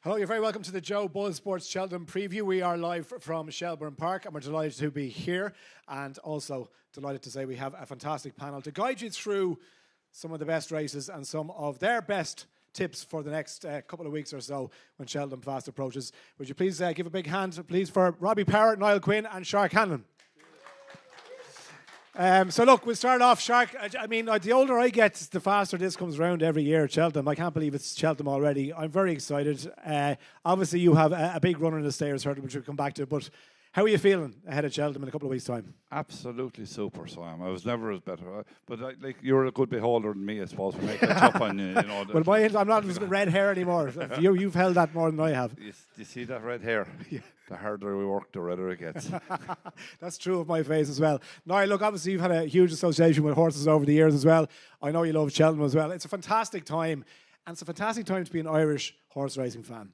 Hello, you're very welcome to the Joe Buzz Sports Cheltenham preview. We are live from Shelbourne Park and we're delighted to be here, and also delighted to say we have a fantastic panel to guide you through some of the best races and some of their best tips for the next couple of weeks or so when Cheltenham fast approaches. Would you please give a big hand, please, for Robbie Power, Niall Quinn and Shark Hanlon. So look, we'll start off, Shark. I mean, the older I get, the faster this comes around every year at Cheltenham. I can't believe it's Cheltenham already. I'm very excited. Obviously, you have a big runner in the Stayers Hurdle, which we'll come back to. But how are you feeling ahead of Cheltenham in a couple of weeks' time? Absolutely super, Sam. I was never as better. But you're a good bit older than me, I suppose, for making up on you. Well, I'm not with red hair anymore. You've held that more than I have. You see that red hair? Yeah. The harder we work, the redder it gets. That's true of my face as well. Now, look, obviously you've had a huge association with horses over the years as well. I know you love Cheltenham as well. It's a fantastic time, and it's a fantastic time to be an Irish horse racing fan.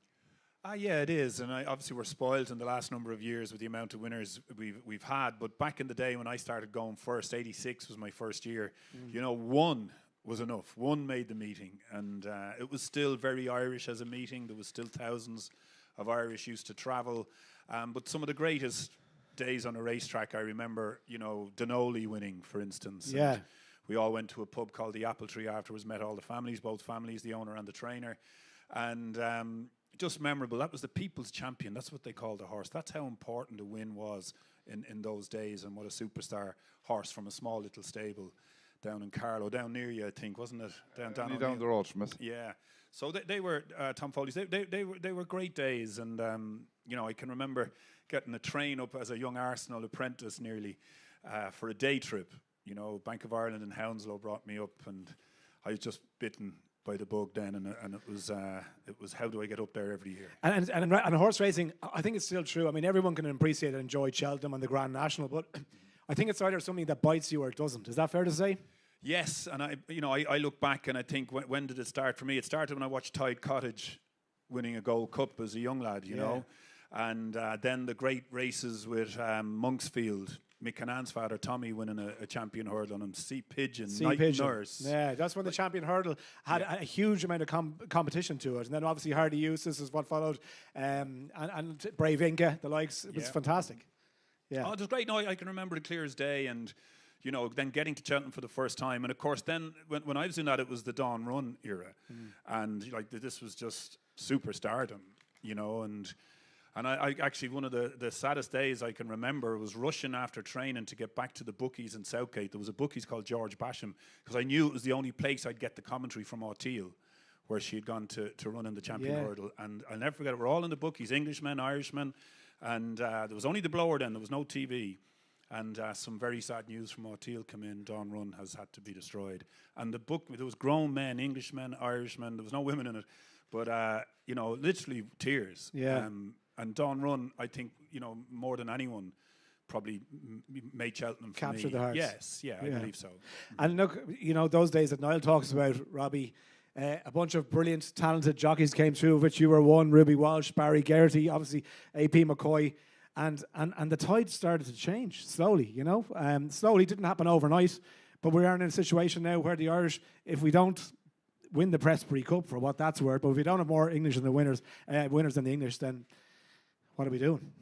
Yeah, it is, and obviously we're spoiled in the last number of years with the amount of winners we've had. But back in the day when I started going first, '86 was my first year. You know, one was enough. One made the meeting, and it was still very Irish as a meeting. There was still thousands of Irish used to travel, but some of the greatest days on a racetrack I remember, you know, Denoli winning, for instance. Yeah. And we all went to a pub called the Apple Tree afterwards, met all the families, both families, the owner and the trainer, and just memorable. That was the people's champion. That's what they called the horse. That's how important the win was in those days, and what a superstar horse from a small little stable down in Carlow, down near you, I think, wasn't it? Down the road from us. Yeah. So they were Tom Foley's. They were great days, and you know, I can remember getting a train up as a young Arsenal apprentice, nearly for a day trip. You know, Bank of Ireland and Hounslow brought me up, and I was just bitten by the bug then, and it was how do I get up there every year? And horse racing, I think it's still true. I mean, everyone can appreciate and enjoy Cheltenham and the Grand National, but I think it's either something that bites you or it doesn't. Is that fair to say? Yes, and I look back and I think when did it start for me? It started when I watched Tide Cottage winning a Gold Cup as a young lad, you know, and then the great races with Monksfield, Mick Cannan's father Tommy winning a champion hurdle, and Sea Pigeon, Nurse. Yeah, that's when the champion hurdle had a huge amount of competition to it, and then obviously Hardy Eustace is what followed, and Brave Inca, the likes. It was fantastic. Yeah, oh, it was great. No, I can remember it clear as day, and you know, then getting to Cheltenham for the first time. And of course, then when I was in that, it was the Dawn Run era. And like this was just superstardom, you know. And I actually, one of the saddest days I can remember was rushing after training to get back to the bookies in Southgate. There was a bookies called George Basham, because I knew it was the only place I'd get the commentary from O'Teal, where she had gone to run in the champion hurdle. And I'll never forget it. We're all in the bookies, Englishmen, Irishmen. And there was only the blower then, there was no TV. And some very sad news from O'Teal come in. Dawn Run has had to be destroyed. And the book, there was grown men, Englishmen, Irishmen. There was no women in it, but you know, literally tears. Yeah. And Dawn Run, I think, you know, more than anyone, probably made Cheltenham for captured me. the hearts. Yes, yeah, I believe so. And look, you know, those days that Niall talks about, Robbie. A bunch of brilliant, talented jockeys came through, of which you were one. Ruby Walsh, Barry Geraghty, obviously AP McCoy. And the tide started to change slowly, you know. Slowly, didn't happen overnight, but we are in a situation now where the Irish, if we don't win the Presbytery Cup for what that's worth, but if we don't have more English than the winners than the English, then what are we doing?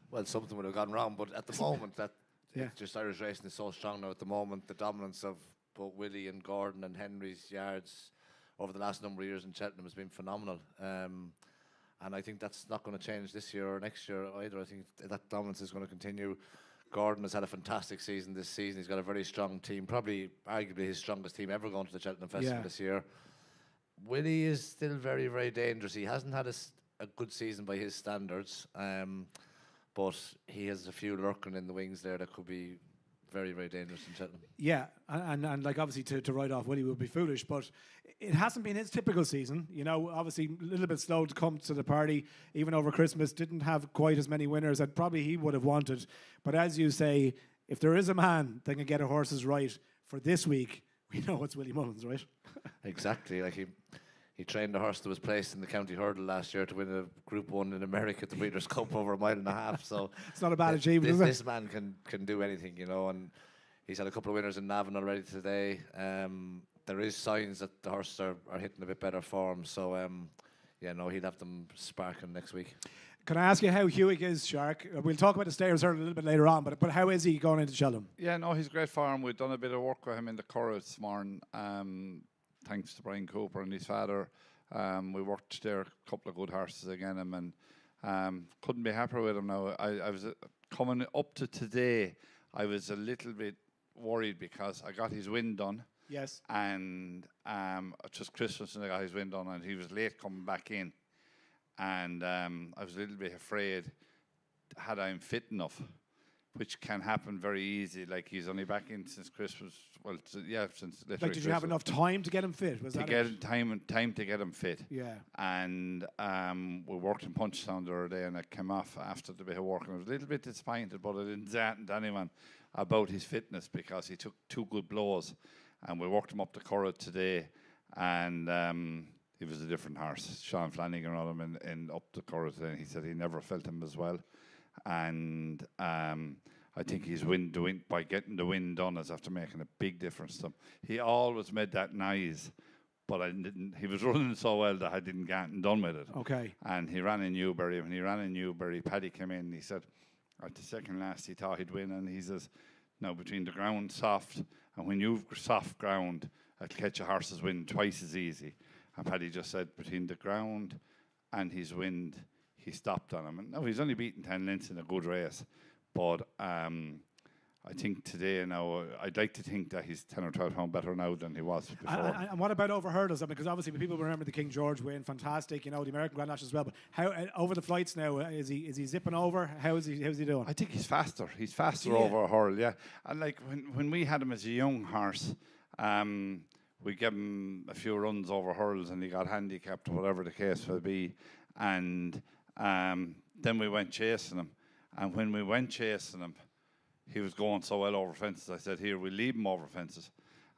Well, something would have gone wrong, but at the moment, just Irish racing is so strong now. At the moment, the dominance of both Willie and Gordon and Henry's yards over the last number of years in Cheltenham has been phenomenal. And I think that's not going to change this year or next year either. I think that dominance is going to continue. Gordon has had a fantastic season this season. He's got a very strong team, probably arguably his strongest team ever going to the Cheltenham Festival this year. Willie is still very, very dangerous. He hasn't had a good season by his standards, but he has a few lurking in the wings there that could be very, very dangerous in Cheltenham. Yeah, and like obviously to write off Willie would be foolish, but it hasn't been his typical season. You know, obviously a little bit slow to come to the party, even over Christmas, didn't have quite as many winners that probably he would have wanted. But as you say, if there is a man that can get a horses right for this week, we know it's Willie Mullins, right? Exactly. Like he trained a horse that was placed in the county hurdle last year to win a Group 1 in America at the Breeders' Cup over a mile and a half. So it's not a bad achievement, is it? This man can do anything, you know, and he's had a couple of winners in Navan already today. There is signs that the horses are hitting a bit better form. So yeah, no, he'll have them sparking next week. Can I ask you how Hewitt is, Shark? We'll talk about the Stayers a little bit later on, but how is he going into Cheltenham? Yeah, no, he's great for him. We've done a bit of work with him in the Curragh this morning, thanks to Brian Cooper and his father. We worked there a couple of good horses again, and couldn't be happier with him now. I was coming up to today, I was a little bit worried because I got his win done. Yes. And just Christmas and I got his win done, and he was late coming back in. And I was a little bit afraid, had I him fit enough, which can happen very easy. Like, he's only back in since Christmas. Well, since literally Like, did you have enough time to get him fit? Was to that get it? time to get him fit? Yeah. And we worked in Punchestown the other day, and I came off after the bit of work, and I was a little bit disappointed, but I didn't say to anyone about his fitness because he took 2 good blows, and we worked him up the Curragh today, and he was a different horse. Sean Flanagan on him in up the Curragh today, and he said he never felt him as well. And I think his by getting the win done is after making a big difference to him. He always made that noise, but he was running so well that I didn't get done with it. Okay. And he ran in Newbury. When he ran in Newbury, Paddy came in, he said, at the second last he thought he'd win, and he says, now between the ground soft, and when you've soft ground, I'll catch a horse's wind twice as easy. And Paddy just said, between the ground and his wind, he stopped on him. And no, he's only beaten 10 lengths in a good race. But I think today now, I'd like to think that he's 10 or 12 pounds better now than he was before. And what about over hurdles? Because obviously people remember the King George win, fantastic. You know, the American Grand National as well. But how over the flights now? Is he zipping over? How's he doing? I think he's faster. He's faster over a hurl, yeah. And like when we had him as a young horse, we gave him a few runs over hurls, and he got handicapped, whatever the case will be. And then we went chasing him. And when we went chasing him, he was going so well over fences. I said, here, we'll leave him over fences.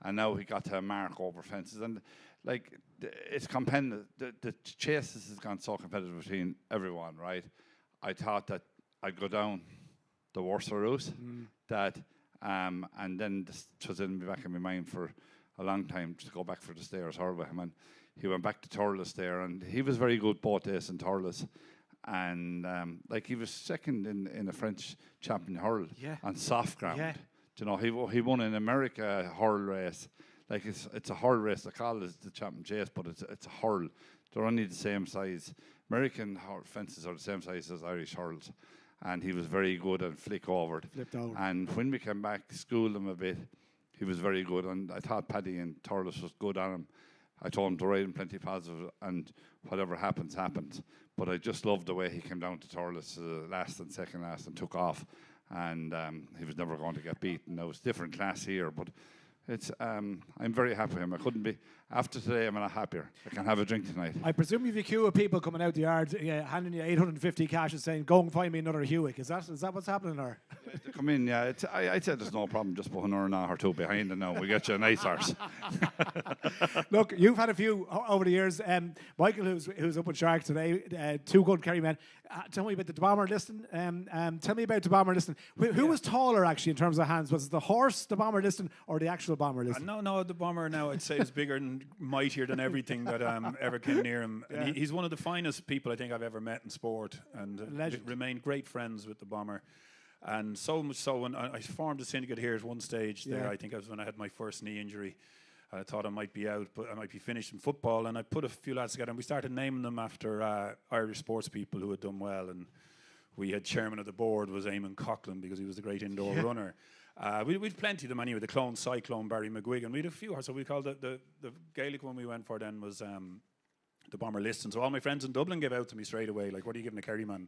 And now he got to a mark over fences. And, like, it's competitive. The chases has gone so competitive between everyone, right? I thought that I'd go down the worse route. And then this was in the back of my mind for a long time to go back for the Stayers hurl with him. And he went back to Thurles there. And he was very good both days in Thurles. And like, he was second in a French champion hurl on soft ground. Yeah. You know, he won an America hurl race. Like, it's a hurl race. They call it the champion chase, but it's a hurl. They're only the same size. American fences are the same size as Irish hurls. And he was very good and flipped over. And when we came back, schooled him a bit, he was very good. And I thought Paddy and Thurles was good on him. I told him to ride him plenty positive, and whatever happens, happens. But I just loved the way he came down to Thurles last and second last and took off. And he was never going to get beaten. Now, it's different class here, but it's I'm very happy with him. I couldn't be. After today, I'm a lot happier. I can have a drink tonight. I presume you've a queue of people coming out the yard, handing you 850 cash and saying, go and find me another Hewitt. Is that what's happening, or? To come in, yeah. I'd say there's no problem just putting an hour or two behind, and now we get you a nice horse. Look, you've had a few over the years. Michael, who's up with Shark today, 2 good Kerry men. Tell me about the bomber listing. Tell me about the bomber listing. Who was taller, actually, in terms of hands? Was it the horse, the bomber listing, or the actual bomber listing? No, the bomber now, I'd say, is bigger and mightier than everything that ever came near him. Yeah. And he's one of the finest people I think I've ever met in sport, and remained great friends with the bomber. And so much so, when I formed a syndicate here at one stage there, I think it was when I had my first knee injury. I thought I might be out, but I might be finished in football. And I put a few lads together, and we started naming them after Irish sports people who had done well. And we had chairman of the board was Eamon Coughlin, because he was a great indoor runner. We'd plenty of them anyway. The Clone Cyclone, Barry McGuigan. We had a few. So we called the Gaelic one we went for then was the bomber list. And so all my friends in Dublin gave out to me straight away, like, what are you giving a Kerry man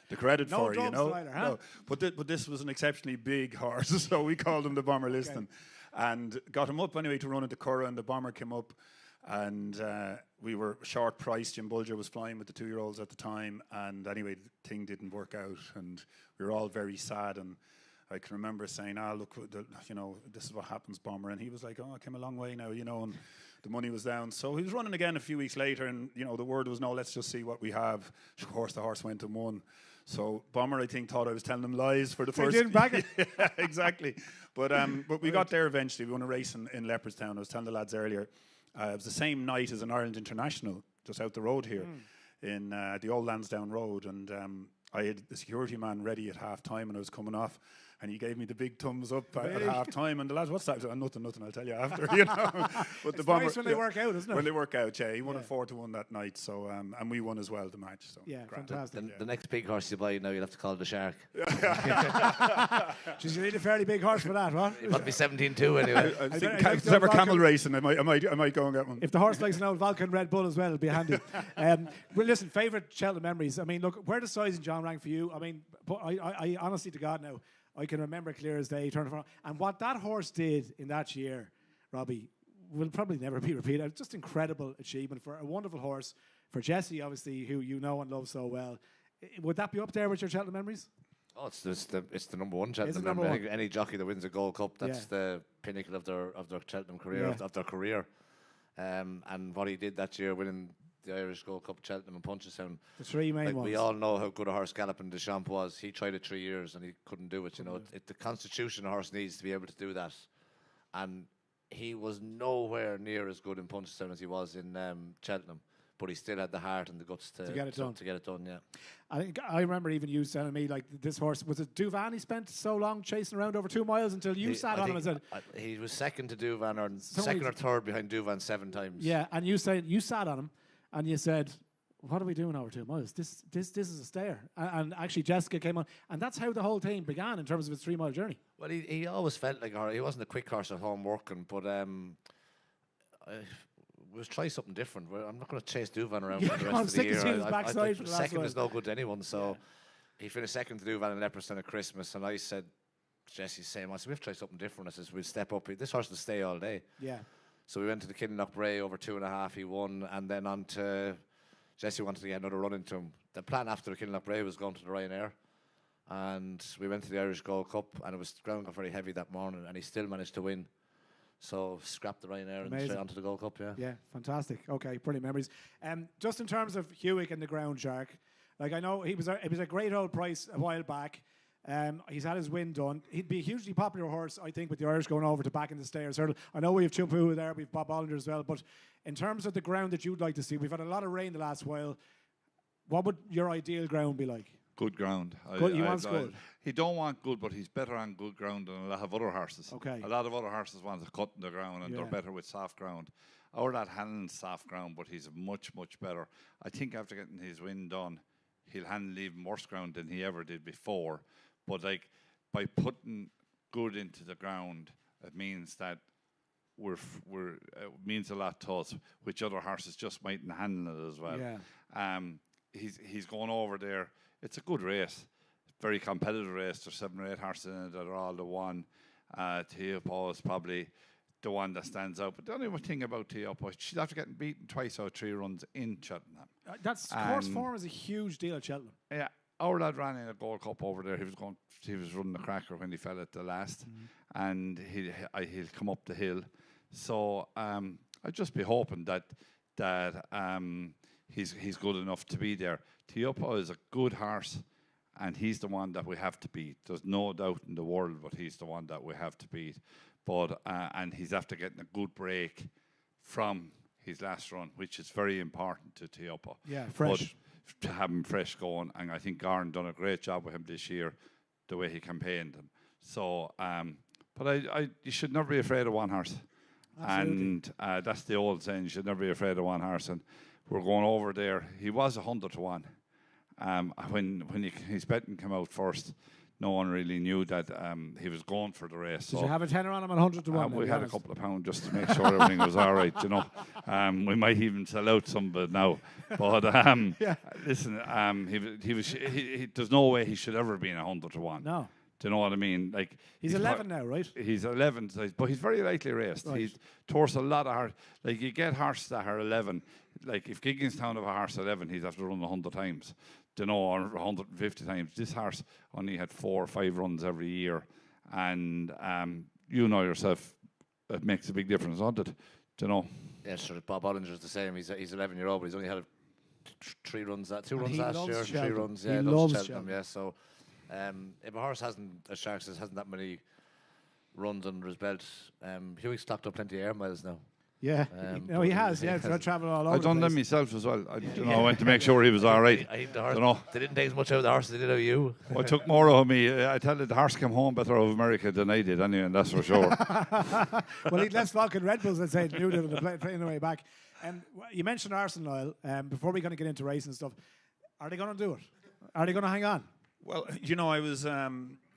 the credit for, you know? Slider, huh? No. But this was an exceptionally big horse, so we called him the bomber listing. And got him up anyway to run at the Curragh, and the bomber came up, and we were short priced. Jim Bulger was flying with the 2-year-olds at the time, and anyway, the thing didn't work out, and we were all very sad. And I can remember saying, look, this is what happens, bomber. And he was like, I came a long way now, and the money was down. So he was running again a few weeks later, and, the word was, no, let's just see what we have. Of course, the horse went and won. So bomber, I think, thought I was telling him lies for the first. He didn't back it. Yeah, exactly. But we got there eventually. We won a race in Leopardstown. I was telling the lads earlier. It was the same night as an Ireland International, just out the road here. in the old Lansdowne Road, and I had the security man ready at half time, and I was coming off, and he gave me the big thumbs up at half time, and the lads, what's that? I said, nothing, I'll tell you after, you know. But it's nice when they work out, isn't it? When they work out, yeah. He won it 4-1 that night, so and we won as well the match. So yeah, fantastic. The next big horse you buy now, you'll have to call it the Shark. Jeez, you need a fairly big horse for that, what? It must be 17-2 anyway. I think if there's ever camel racing, I might go and get one. If the horse likes an old Vulcan Red Bull as well, it'll be handy. Well, listen, favourite Cheltenham memories. I mean, look, where does Size and John rank for you? I mean, I honestly to God now, I can remember clear as day, and what that horse did in that year, Robbie, will probably never be repeated. Just incredible achievement for a wonderful horse, for Jesse, obviously, who you know and love so well. Would that be up there with your Cheltenham memories? Oh, it's the number one Cheltenham number memory. one? Any jockey that wins a Gold Cup, that's the pinnacle of their Cheltenham career, of their career. And what he did that year, winning the Irish Gold Cup, Cheltenham and Punchestown. The three main ones. We all know how good a horse Galopin Des Champs was. He tried it 3 years and he couldn't do it. You know, the constitution a horse needs to be able to do that. And he was nowhere near as good in Punchestown as he was in Cheltenham. But he still had the heart and the guts to get it done. To get it done, yeah. I remember even you telling me, like, this horse, was it Duvan he spent so long chasing around over 2 miles until you sat on him and said... he was second to Duvan, or second or third behind Duvan 7 times. Yeah, and you sat on him and you said, what are we doing over 2 miles? This is a stair. And actually Jessica came on, and that's how the whole thing began in terms of his 3 mile journey. Well, he always felt like he wasn't a quick horse at home working, but we'll try something different. I'm not going to chase Duvan around for the rest of the year. Second is no good to anyone, so he finished second to Duvan in Leopardstown at Christmas, and I said, Jesse's saying, I said, we have to try something different. I said, we'll step up. This horse will stay all day. Yeah. So we went to the Kinloch Bray over 2.5. He won, and then on to Jesse wanted to get another run into him. The plan after the Kinloch Bray was going to the Ryanair, and we went to the Irish Gold Cup, and the ground got very heavy that morning, and he still managed to win. So scrapped the Ryanair and straight onto the Gold Cup, yeah. Yeah, fantastic. Okay, brilliant memories. Just in terms of Hewick and the ground shark, like I know it was a great old price a while back. He's had his win done. He'd be a hugely popular horse, I think, with the Irish going over to back in the stayers hurdle. I know we have Chupu there, we've Bob Bollinger as well, but in terms of the ground that you'd like to see, we've had a lot of rain the last while. What would your ideal ground be like? Good ground. He wants good. He don't want good, but he's better on good ground than a lot of other horses. Okay. A lot of other horses want to cut in the ground, and they're better with soft ground. Or that Hanlon's soft ground, but he's much, much better. I think after getting his win done, he'll handle even worse ground than he ever did before. But like by putting good into the ground, it means that it means a lot to us, which other horses just mightn't handle it as well. Yeah. He's going over there. It's a good race, very competitive race. There's 7 or 8 horses in it that are all the one. Teopo is probably the one that stands out. But the only thing about Teopo, she's after getting beaten twice out of 3 runs in Cheltenham. Course form is a huge deal at Cheltenham. Yeah, our lad ran in a Gold Cup over there. He was running the cracker when he fell at the last, and he'll come up the hill. So I'd just be hoping that he's good enough to be there. Teopo is a good horse, and he's the one that we have to beat. There's no doubt in the world, but he's the one that we have to beat. But and he's after getting a good break from his last run, which is very important to Teopo. Yeah, fresh. But to have him fresh going, and I think Garn done a great job with him this year, the way he campaigned him. So, but you should never be afraid of one horse. Absolutely. And that's the old saying, you should never be afraid of one horse. And we're going over there. He was 100-1. When his betting came out first, no one really knew that he was going for the race. Did you have a tenner on him at 100-1? We had a couple of pounds just to make sure everything was all right, you know. We might even sell out some of it now. But listen, there's no way he should ever have been 100-1. No. Do you know what I mean? Like he's 11 now, right? He's 11, but he's very lightly raced. Right. He's towards a lot of horse. Like you get horses that are 11. Like if Gigginstown have a horse 11, he's have to run 100 times. Do you know, or 150 times. This horse only had 4 or 5 runs every year, and you know yourself, it makes a big difference, doesn't it? Do you know? Yeah, sure. Bob Bollinger's the same. He's 11-year-old, but he's only had 2 runs last year, 3 runs. Yeah, he loves Cheltenham. Yeah, so. If a horse hasn't that many runs under his belt, Hewitt's stocked up plenty of air miles now. Yeah, no, he has. Yeah, they're traveling all over. I've done them myself as well. I went to make sure he was all right. They didn't take as much out of the horse as they did out of you. I took more of me. I tell you, the horse came home better out of America than I did anyway, and that's for sure. Well, he'd less Falcon Red Bulls, I'd say, than the playing the way back. You mentioned Arsenal, Niall. Before we kind of get into racing and stuff, are they going to do it? Are they going to hang on? Well,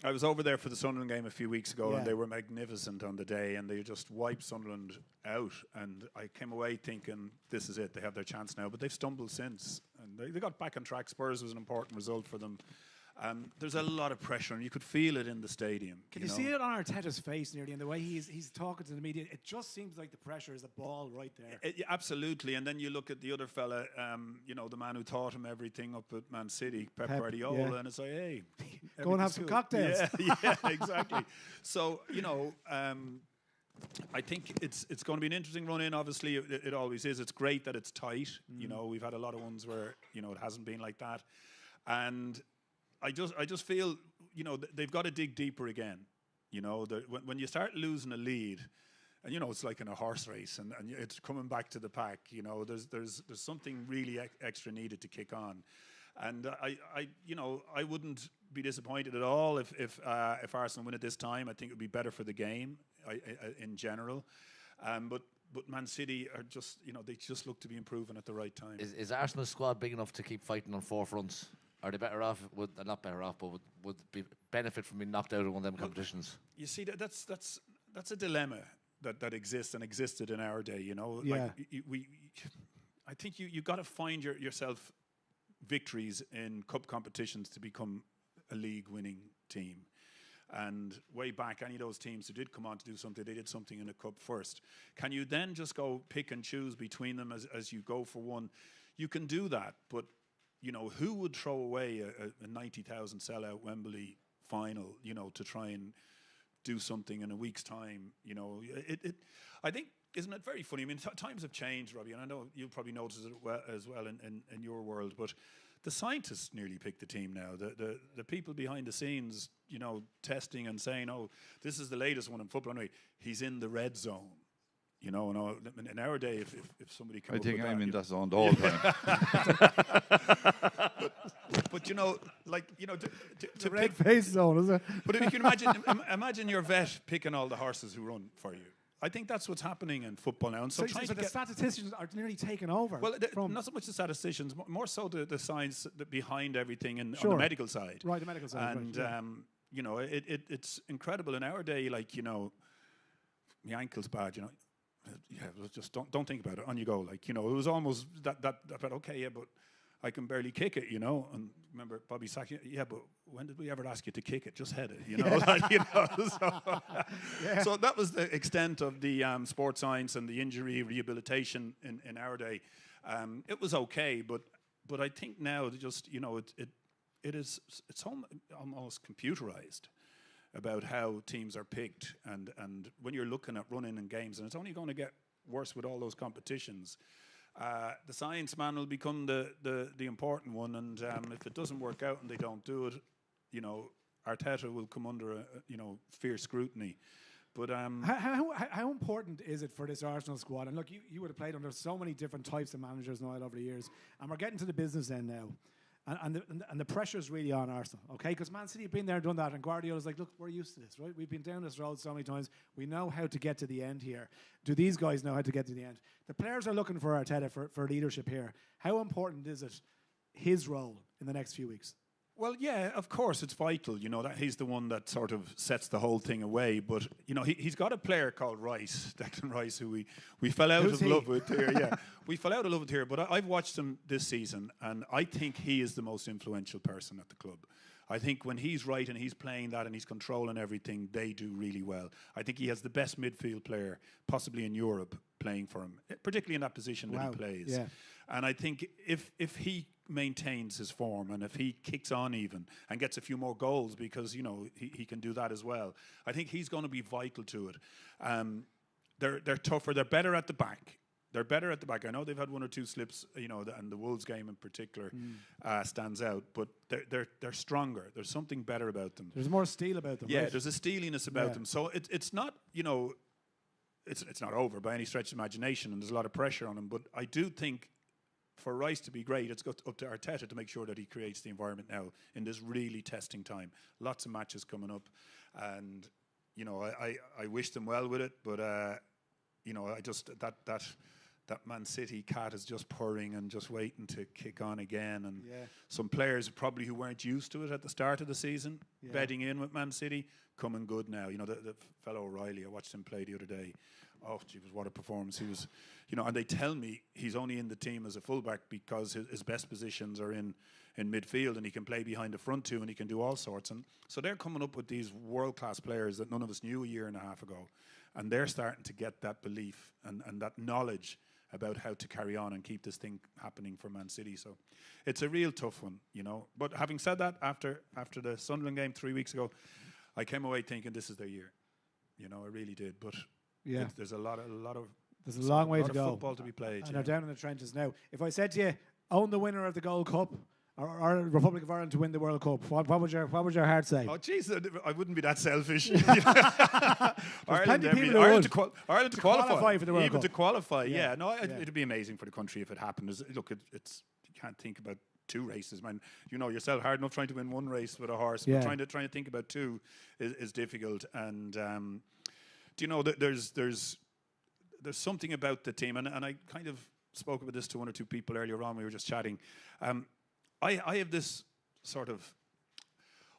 I was over there for the Sunderland game a few weeks ago, and they were magnificent on the day, and they just wiped Sunderland out. And I came away thinking, this is it. They have their chance now. But they've stumbled since. And they got back on track. Spurs was an important result for them. There's a lot of pressure, and you could feel it in the stadium. Can you see it on Arteta's face nearly, and the way he's talking to the media? It just seems like the pressure is a ball right there. Absolutely. And then you look at the other fella, the man who taught him everything up at Man City, Pep Guardiola, and it's like, hey, go and have some cocktails. Yeah, exactly. So, I think it's going to be an interesting run in. Obviously, it always is. It's great that it's tight. We've had a lot of ones where it hasn't been like that, and I just feel they've got to dig deeper again. When you start losing a lead, and it's like in a horse race, and it's coming back to the pack. There's something really extra needed to kick on, and I wouldn't be disappointed at all if Arsenal win it this time. I think it would be better for the game in general, but Man City are just they just look to be improving at the right time. Is Arsenal's squad big enough to keep fighting on four fronts? Are they better off? Not better off, but would benefit from being knocked out of one of them competitions? You see, that's a dilemma that exists and existed in our day. Yeah. I think you got to find yourself victories in cup competitions to become a league-winning team. And way back, any of those teams who did come on to do something, they did something in a cup first. Can you then just go pick and choose between them as you go for one? You can do that, but who would throw away a 90,000 sellout Wembley final, to try and do something in a week's time? I think, isn't it very funny? I mean, times have changed, Robbie, and I know you'll probably notice it as well in your world, but the scientists nearly pick the team now. The people behind the scenes, testing and saying, oh, this is the latest one in football. Anyway, he's in the red zone. In our day, if somebody came up with that, I think I'm in that zone the whole time. but to red pick face zone, is it? But if you can imagine your vet picking all the horses who run for you. I think that's what's happening in football now. And so the statisticians are nearly taken over. Well, not so much the statisticians, more so the science behind everything on the medical side. Right, the medical side. And right, it's incredible in our day. Like my ankle's bad. Just don't think about it. On you go. It was almost that. But okay, yeah, but I can barely kick it, And remember Bobby Sack, yeah, but when did we ever ask you to kick it? Just head it, So that was the extent of the sports science and the injury rehabilitation in our day. It was okay, but I think now it's almost computerized about how teams are picked, and when you're looking at running in games, and it's only going to get worse with all those competitions. The science man will become the important one, and if it doesn't work out and they don't do it, Arteta will come under fierce scrutiny. But how important is it for this Arsenal squad? And look, you would have played under so many different types of managers now over the years, and we're getting to the business end now. And the pressure is really on Arsenal, okay? Because Man City have been there and done that, and Guardiola's like, look, we're used to this, right? We've been down this road so many times. We know how to get to the end here. Do these guys know how to get to the end? The players are looking for Arteta for leadership here. How important is it, his role in the next few weeks? Well, yeah, of course, it's vital, that he's the one that sort of sets the whole thing away. But, he's got a player called Rice, Declan Rice, who we fell out of love with here. Yeah, we fell out of love with here. But I've watched him this season, and I think he is the most influential person at the club. I think when he's right and he's playing that and he's controlling everything, they do really well. I think he has the best midfield player possibly in Europe playing for him, particularly in that position that he plays. Yeah. And I think if he maintains his form and if he kicks on even and gets a few more goals, because he can do that as well, I think he's going to be vital to it. They're tougher, they're better at the back. They're better at the back. I know they've had one or two slips, and the Wolves game in particular stands out. But they're stronger. There's something better about them. There's more steel about them. Yeah, right? there's a steeliness about them. So it's not, it's not over by any stretch of imagination, and there's a lot of pressure on him. But I do think for Rice to be great, it's got up to Arteta to make sure that he creates the environment now in this really testing time. Lots of matches coming up, and you know, I wish them well with it, but you know, I just that Man City cat is just purring and just waiting to kick on again. And some players probably who weren't used to it at the start of the season, bedding in with Man City, coming good now. You know, the fellow O'Reilly, I watched him play the other day. Oh, gee, what a performance. He was, you know, and they tell me he's only in the team as a fullback because his best positions are in midfield, and he can play behind the front too, and he can do all sorts. And so they're coming up with these world-class players that none of us knew a year and a half ago. And they're starting to get that belief and that knowledge about how to carry on and keep this thing happening for Man City. So it's a real tough one, you know. But having said that, after the Sunderland game 3 weeks ago, I came away thinking this is their year. You know, I really did. But there's a lot of there's a long way to go. Football to be played. And they're down in the trenches now. If I said to you, own the winner of the Gold Cup, or Republic of Ireland to win the World Cup, what would your heart say? Oh, jeez, I wouldn't be that selfish. Ireland to qualify for the World Even Cup. to qualify, it'd be amazing for the country if it happened. Look, it's you can't think about two races, man. You know yourself, hard enough trying to win one race with a horse, but trying to think about two is difficult. And do you know that there's something about the team, and I kind of spoke about this to one or two people earlier on. We were just chatting. I have this sort of,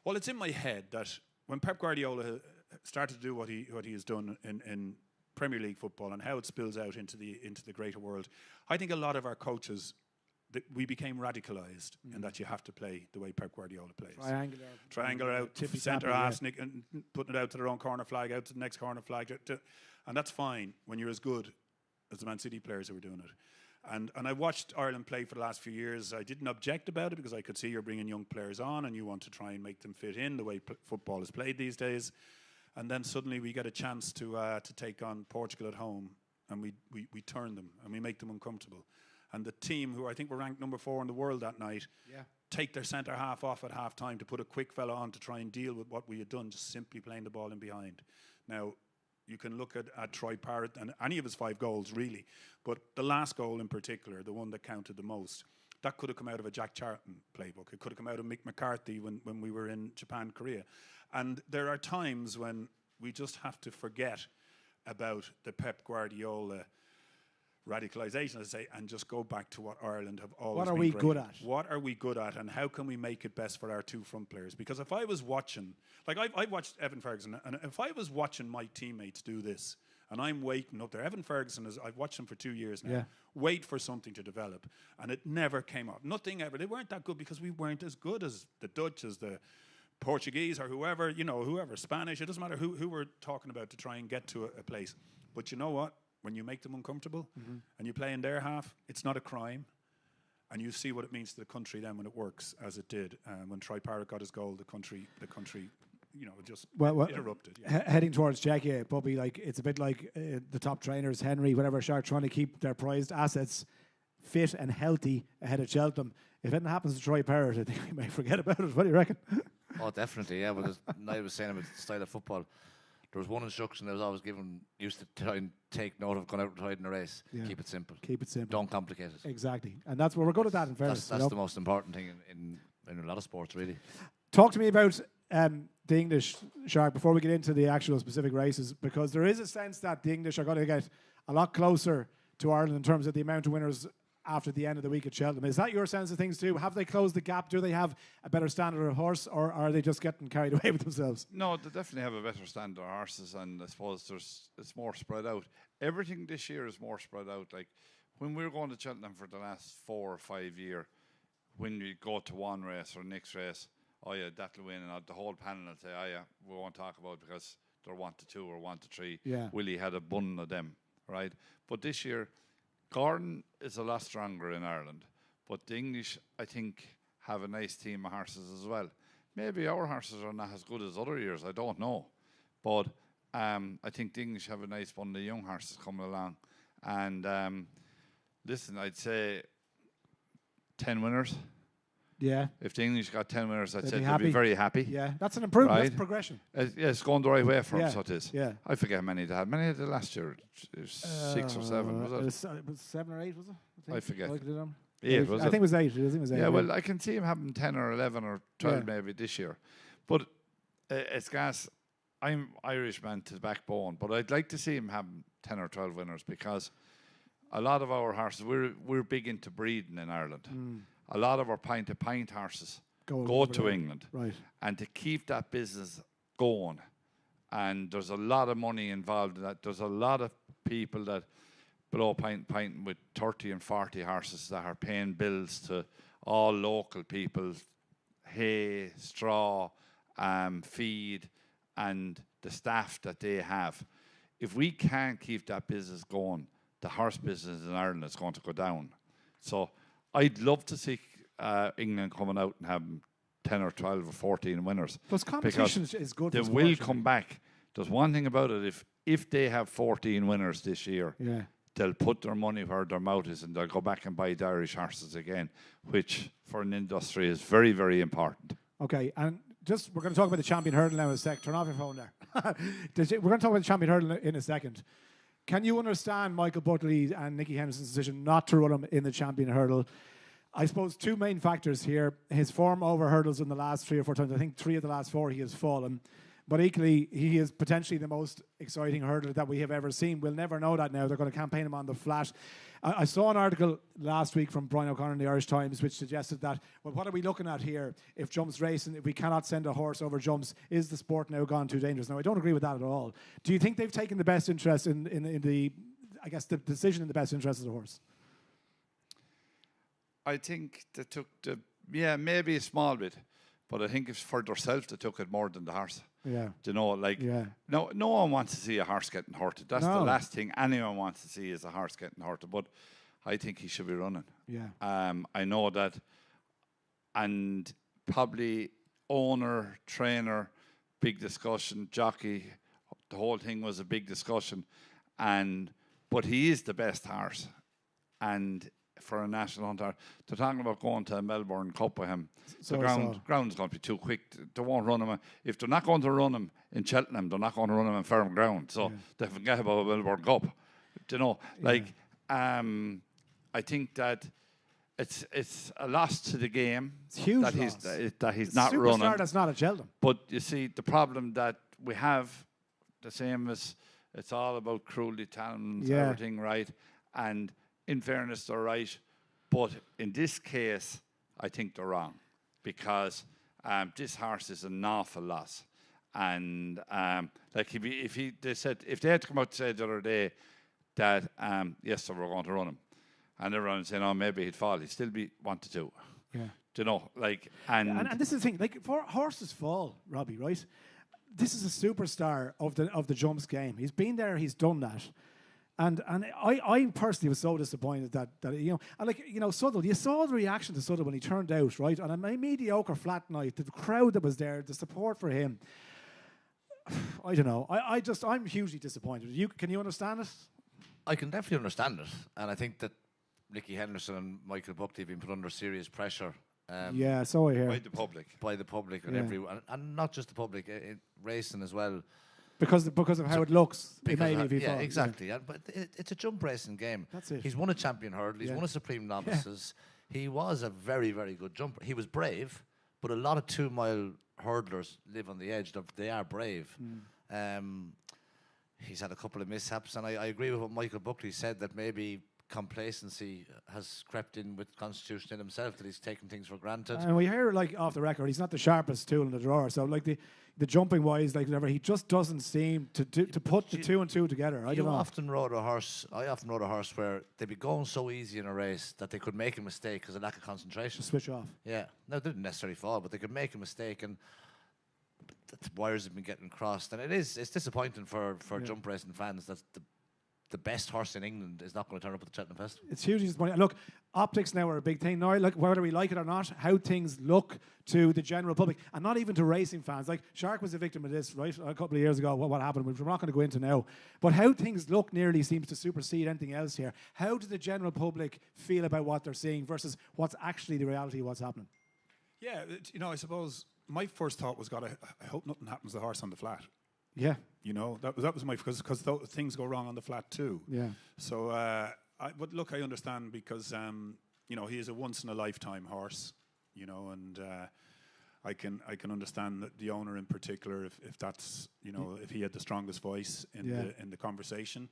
well, it's in my head that when Pep Guardiola started to do what he has done in Premier League football and how it spills out into the greater world, I think a lot of our coaches, we became radicalised in that you have to play the way Pep Guardiola plays. Triangular out, centre half, and putting it out to their own corner flag, out to the next corner flag, and that's fine when you're as good as the Man City players who were doing it. And I watched Ireland play for the last few years. I didn't object about it because I could see you're bringing young players on and you want to try and make them fit in the way football is played these days. And then suddenly we get a chance to take on Portugal at home, and we turn them and we make them uncomfortable. And the team, who I think were ranked number 4 in the world that night, take their centre half off at half time to put a quick fella on to try and deal with what we had done, just simply playing the ball in behind. Now, you can look at Troy Parrott and any of his 5 goals, really. But the last goal in particular, the one that counted the most, that could have come out of a Jack Charlton playbook. It could have come out of Mick McCarthy when we were in Japan, Korea. And there are times when we just have to forget about the Pep Guardiola radicalisation, as I say, and just go back to what Ireland have always been. What are we good at? What are we good at, and how can we make it best for our 2 front players? Because if I was watching, like I watched Evan Ferguson, and if I was watching my teammates do this, and I'm waiting up there, Evan Ferguson I've watched him for 2 years now, wait for something to develop, and it never came up. Nothing ever. They weren't that good because we weren't as good as the Dutch, as the Portuguese, or whoever, whoever, Spanish, it doesn't matter who we're talking about to try and get to a place. But you know what? When you make them uncomfortable and you play in their half, it's not a crime. And you see what it means to the country then when it works, as it did. When Troy Parrott got his goal, the country, just erupted. Heading towards Czechia, Bobby, like it's a bit like the top trainers, Henry, whatever, Shark, trying to keep their prized assets fit and healthy ahead of Cheltenham. If anything happens to Troy Parrott, I think we may forget about it. What do you reckon? Oh, definitely, yeah. But as Niall was saying about the style of football, there was one instruction that was always given, used to try and take note of going out and riding a race. Yeah. Keep it simple. Keep it simple. Don't complicate it. Exactly. And that's where we're good at that, in fairness. That's the most important thing in a lot of sports, really. Talk to me about the English, Shark, before we get into the actual specific races, because there is a sense that the English are going to get a lot closer to Ireland in terms of the amount of winners after the end of the week at Cheltenham. Is that your sense of things too? Have they closed the gap? Do they have a better standard of horse, or are they just getting carried away with themselves? No, they definitely have a better standard of horses, and I suppose it's more spread out. Everything this year is more spread out. Like when we were going to Cheltenham for the last 4 or 5 years, when we go to one race or next race, oh yeah, that'll win, and the whole panel will say, oh yeah, we won't talk about it because they're 1 to 2 or 1 to 3. Yeah. Willie had a bun of them, right? But this year, Gordon is a lot stronger in Ireland, but the English, I think, have a nice team of horses as well. Maybe our horses are not as good as other years, I don't know. But I think the English have a nice bundle of young horses coming along. And listen, I'd say 10 winners. Yeah. If the English got 10 winners, I'd They'd say be they'd be happy. very happy. Yeah, that's an improvement. Right. That's progression. Yeah, it's going the right way for them, Yeah, so it is. yeah. I forget how many they had. Many of the last year? 6 or 7, was it? It was 7 or 8, was it? I forget. Like 8, was I it? think it was 8. I think it was 8. Yeah, well, I can see him having 10 or 11 or 12 Yeah. maybe this year. But it's gas. I'm Irishman to the backbone, but I'd like to see him having 10 or 12 winners because a lot of our horses, we're big into breeding in Ireland. A lot of our pint-to-pint horses go to England. Right. And to keep that business going, and there's a lot of money involved in that. There's a lot of people that below pint with 30 and 40 horses that are paying bills to all local people, hay, straw, feed, and the staff that they have. If we can't keep that business going, the horse business in Ireland is going to go down. So I'd love to see England coming out and having 10 or 12 or 14 winners. Plus competition is good. They will come back. There's one thing about it, if they have 14 winners this year, Yeah. they'll put their money where their mouth is and they'll go back and buy the Irish horses again, which for an industry is very, very important. Okay, and we're going to talk about the champion hurdle now in a sec. Turn off your phone there. We're going to talk about the champion hurdle in a second. Can you understand Michael Buckley and Nicky Henderson's decision not to run him in the champion hurdle? I suppose 2 main factors here. His form over hurdles in the last 3 or 4 times. I think 3 of the last 4 he has fallen. But equally, he is potentially the most exciting hurdler that we have ever seen. We'll never know that now. They're going to campaign him on the flat. I saw an article last week from Brian O'Connor in the Irish Times which suggested that, well, what are we looking at here? If jumps racing, if we cannot send a horse over jumps, is the sport now gone too dangerous? Now, I don't agree with that at all. Do you think they've taken the best interest in the, I guess, the decision in the best interest of the horse? I think they took maybe a small bit, but I think it's for themselves they took it more than the horse. Yeah. Do you know, no one wants to see a horse getting hurted. That's the last thing anyone wants to see is a horse getting hurted. But I think he should be running. Yeah. I know that, and probably owner, trainer, big discussion, jockey, the whole thing was a big discussion, but he is the best horse, and for a national hunter, they're talking about going to a Melbourne Cup with him. The ground's going to be too quick. They won't run him. If they're not going to run him in Cheltenham, they're not going to run him in firm ground. So they forget about a Melbourne Cup. Do you know, I think that it's a loss to the game. It's huge that loss. That he's not running. Superstar that's not at Cheltenham. But you see, the problem that we have, the same as it's all about cruelty, talons, everything, right? And in fairness, they're right. But in this case, I think they're wrong because this horse is an awful loss. And if they had to come out and say the other day that yes, so we're going to run him, and everyone saying, oh, maybe he'd fall, he'd still be wanted to. Yeah. Do you know, and this is the thing, for horses fall, Robbie, right? This is a superstar of the jumps game. He's been there, he's done that. And I personally was so disappointed that Southwell, you saw the reaction to Southwell when he turned out, right? On a mediocre flat night, the crowd that was there, the support for him. I don't know. I'm hugely disappointed. Can you understand it? I can definitely understand it, and I think that Nicky Henderson and Michael Buckley have been put under serious pressure. So I hear. By the public, and everyone, and not just the public, racing as well. Because of how it looks, exactly. Yeah. But it's a jump racing game. That's it. He's won a champion hurdle. He's won a Supreme Novices. Yeah. He was a very, very good jumper. He was brave, but a lot of 2-mile hurdlers live on the edge. They are brave. He's had a couple of mishaps, and I agree with what Michael Buckley said, that maybe complacency has crept in with Constitution in himself, that he's taken things for granted. And we hear, off the record, he's not the sharpest tool in the drawer. So, the jumping wise, whatever, he just doesn't seem to put the 2 and 2 together. I often rode a horse where they'd be going so easy in a race that they could make a mistake because of lack of concentration. Switch off. Yeah. No, they didn't necessarily fall, but they could make a mistake, and the wires have been getting crossed. And it's disappointing for jump racing fans that the best horse in England is not going to turn up at the Cheltenham Festival. It's hugely disappointing. Look, optics now are a big thing now. Whether we like it or not, how things look to the general public, and not even to racing fans. Shark was a victim of this, right? A couple of years ago, what happened, which we're not going to go into now. But how things look nearly seems to supersede anything else here. How does the general public feel about what they're seeing versus what's actually the reality of what's happening? Yeah, I suppose my first thought was, God, I hope nothing happens to the horse on the flat. Yeah. That was my, because things go wrong on the flat too. Yeah. So, but look, I understand because, he is a once in a lifetime horse, and I can understand that the owner in particular, if that's, if he had the strongest voice in the conversation.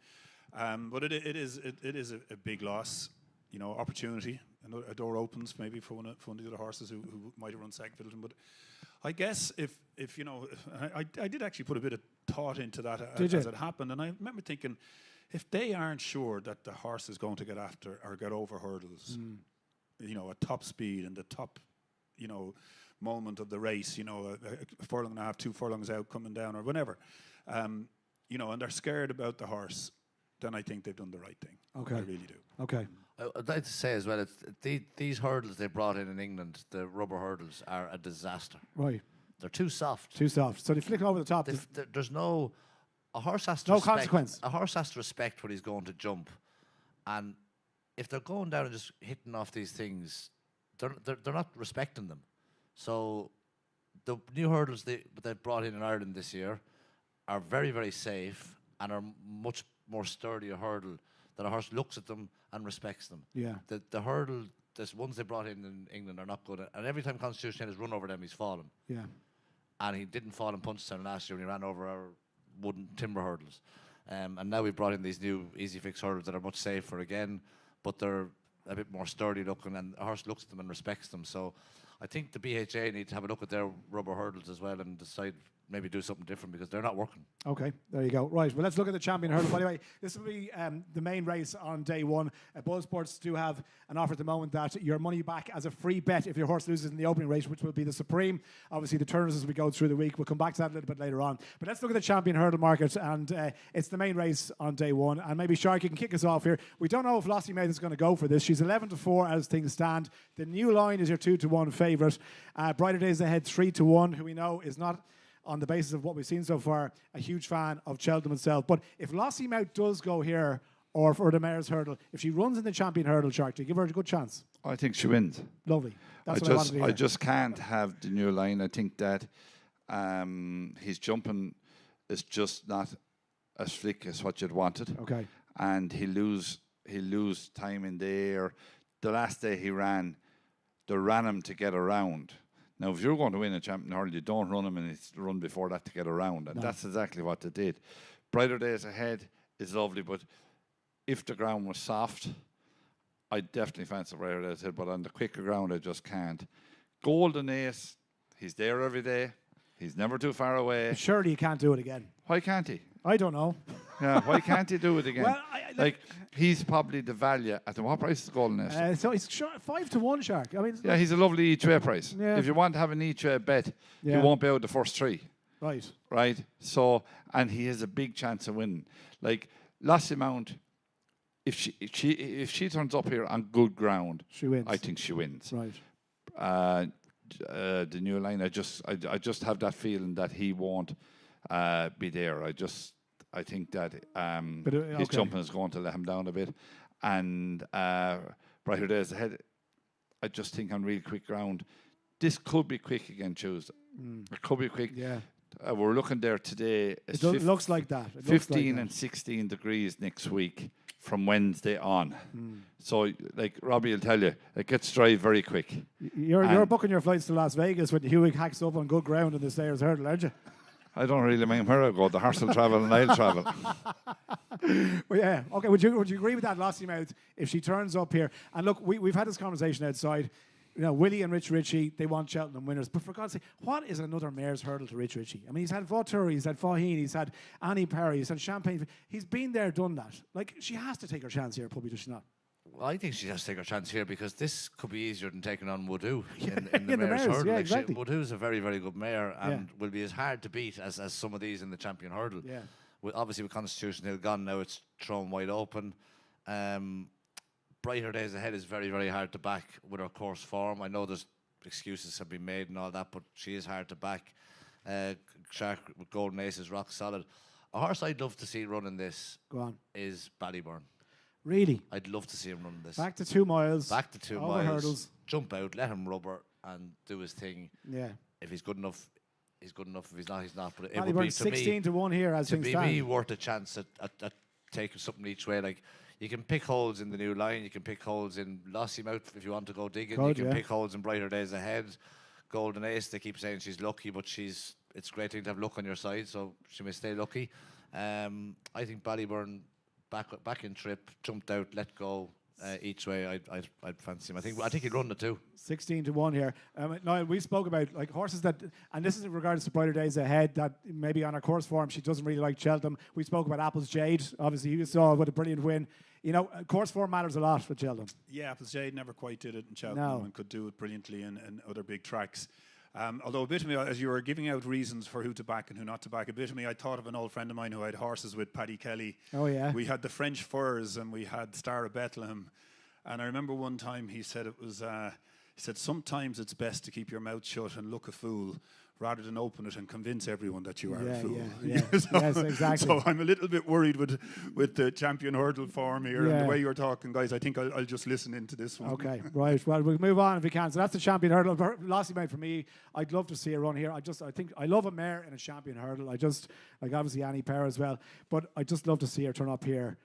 But it is a big loss, opportunity. A door opens maybe for one of the other horses who might have run second fiddle. But I guess if I did actually put a bit of thought into that as it happened, and I remember thinking, if they aren't sure that the horse is going to get after or get over hurdles, at top speed and the top, moment of the race, a furlong and a half, 2 furlongs out, coming down or whatever, and they're scared about the horse, then I think they've done the right thing. Okay. I really do. Okay. I'd like to say as well, these hurdles they brought in England, the rubber hurdles, are a disaster. Right. They're too soft. Too soft. So they flick over the top. There's no... A horse has to no respect, consequence. A horse has to respect when he's going to jump. And if they're going down and just hitting off these things, they're not respecting them. So the new hurdles they've brought in Ireland this year are very, very safe and are much more sturdy a hurdle that a horse looks at them and respects them. Yeah. The hurdle, the ones they brought in England are not good. And every time Constitution has run over them, he's fallen. Yeah. And he didn't fall in Punchestown last year when he ran over our wooden timber hurdles. And now we've brought in these new easy fix hurdles that are much safer again, but they're a bit more sturdy looking, and a horse looks at them and respects them. So I think the BHA need to have a look at their rubber hurdles as well and decide maybe do something different because they're not working. Okay, there you go. Right, well, let's look at the champion hurdle. By the way, this will be the main race on day one. Buzz Sports do have an offer at the moment that your money back as a free bet if your horse loses in the opening race, which will be the Supreme. Obviously, the turners as we go through the week. We'll come back to that a little bit later on. But let's look at the champion hurdle market, and it's the main race on day one. And maybe, Shark, you can kick us off here. We don't know if Lossie Mouth is going to go for this. She's 11-4 as things stand. The new line is your 2-1 favourite. Brighter Days Ahead, 3-1, who we know is not, on the basis of what we've seen so far, a huge fan of Cheltenham itself. But if Lossie Mouth does go here, or for the Mayor's Hurdle, if she runs in the champion hurdle, Shark, do you give her a good chance? I think she wins. Lovely. That's what I wanted to hear. I just can't have the new line. I think that his jumping is just not as slick as what you'd wanted. Okay. And he'll lose time in the air. The last day he ran, they ran him to get around. Now, if you're going to win a champion hurdle, you don't run him and it's run before that to get around. And that's exactly what they did. Brighter Days Ahead is lovely, but if the ground was soft, I definitely fancy Brighter Days Ahead, but on the quicker ground, I just can't. Golden Ace, he's there every day. He's never too far away. But surely you can't do it again. Why can't he? I don't know. Yeah, why can't he do it again? Well, like he's probably the value at what price is the Golden Ace? So it's 5-1, Shark. I mean, yeah, he's a lovely each way price. Yeah. If you want to have an each way bet, you won't be out the first three. Right. Right. So, and he has a big chance of winning. Like Lassie Mount, if she turns up here on good ground, she wins. I think she wins. Right. The new line, I just have that feeling that he won't be there. I think that his jumping is going to let him down a bit. And Brighter Days Ahead, I just think on real quick ground, this could be quick again Tuesday. It could be quick. Yeah. We're looking there today. It looks like that. 15 and 16 degrees next week from Wednesday on. So, like Robbie will tell you, it gets dry very quick. You're booking your flights to Las Vegas when Hugh hacks up on good ground in the Stayers Hurdle, aren't you? I don't really mind where I go. The horse will travel and I'll travel. Well, yeah. Okay. Would you agree with that, Lossie Mouth, if she turns up here? And look, we've had this conversation outside. You know, Willie and Rich Ritchie, they want Cheltenham winners. But for God's sake, what is another Mayor's Hurdle to Rich Ritchie? I mean, he's had Vautour, he's had Faugheen, he's had Annie Perry, he's had Champagne. He's been there, done that. Like, she has to take her chance here, probably, does she not? Well, I think she has to take her chance here because this could be easier than taking on Woodoo in the Mayor's Hurdle. Yeah, exactly. Woodoo's a very, very good mare and will be as hard to beat as some of these in the Champion Hurdle. Yeah. Obviously, with Constitution Hill gone now, it's thrown wide open. Brighter Days Ahead is very, very hard to back with her course form. I know there's excuses have been made and all that, but she is hard to back. Shark with Golden Ace is rock solid. A horse I'd love to see running this is Ballyburn. Really? I'd love to see him running this. Back to 2 miles. Back to 2 miles. Hurdles. Jump out, let him rubber. and do his thing. Yeah. If he's good enough, he's good enough. If he's not, he's not. But it Paddy would be Byrne's to me 16 to 1 here as to things be stand. me worth a chance at taking something each way. Like you can pick holes in the new line, you can pick holes in Lossiemouth if you want to go digging. Good, you can pick holes in Brighter Days Ahead. Golden Ace, they keep saying she's lucky, but it's a great thing to have luck on your side, so she may stay lucky. I think Ballyburn back in trip, jumped out, let go. Each way, I'd fancy him. I think he'd run the 2. 16 to 1 here. Now we spoke about like horses that, and this is in regards to Brighter Days Ahead, that maybe on her course form she doesn't really like Cheltenham. We spoke about Apple's Jade. Obviously, you saw what a brilliant win. You know, course form matters a lot for Cheltenham. Yeah, Apple's Jade never quite did it in Cheltenham and could do it brilliantly in other big tracks. Although a bit of me, as you were giving out reasons for who to back and who not to back, a bit of me, I thought of an old friend of mine who had horses with Paddy Kelly. Oh, yeah. We had the French Furs and we had Star of Bethlehem. And I remember one time he said it was, he said, sometimes it's best to keep your mouth shut and look a fool rather than open it and convince everyone that you are a fool. Yeah. Yes, exactly. So I'm a little bit worried with the champion hurdle form here and the way you're talking, guys. I think I'll just listen into this one. Okay, right. Well, we'll move on if we can. So that's the champion hurdle. Lossiemouth for me, I'd love to see a run here. I think I love a mare in a champion hurdle. Like obviously Annie Power as well, but I just love to see her turn up here.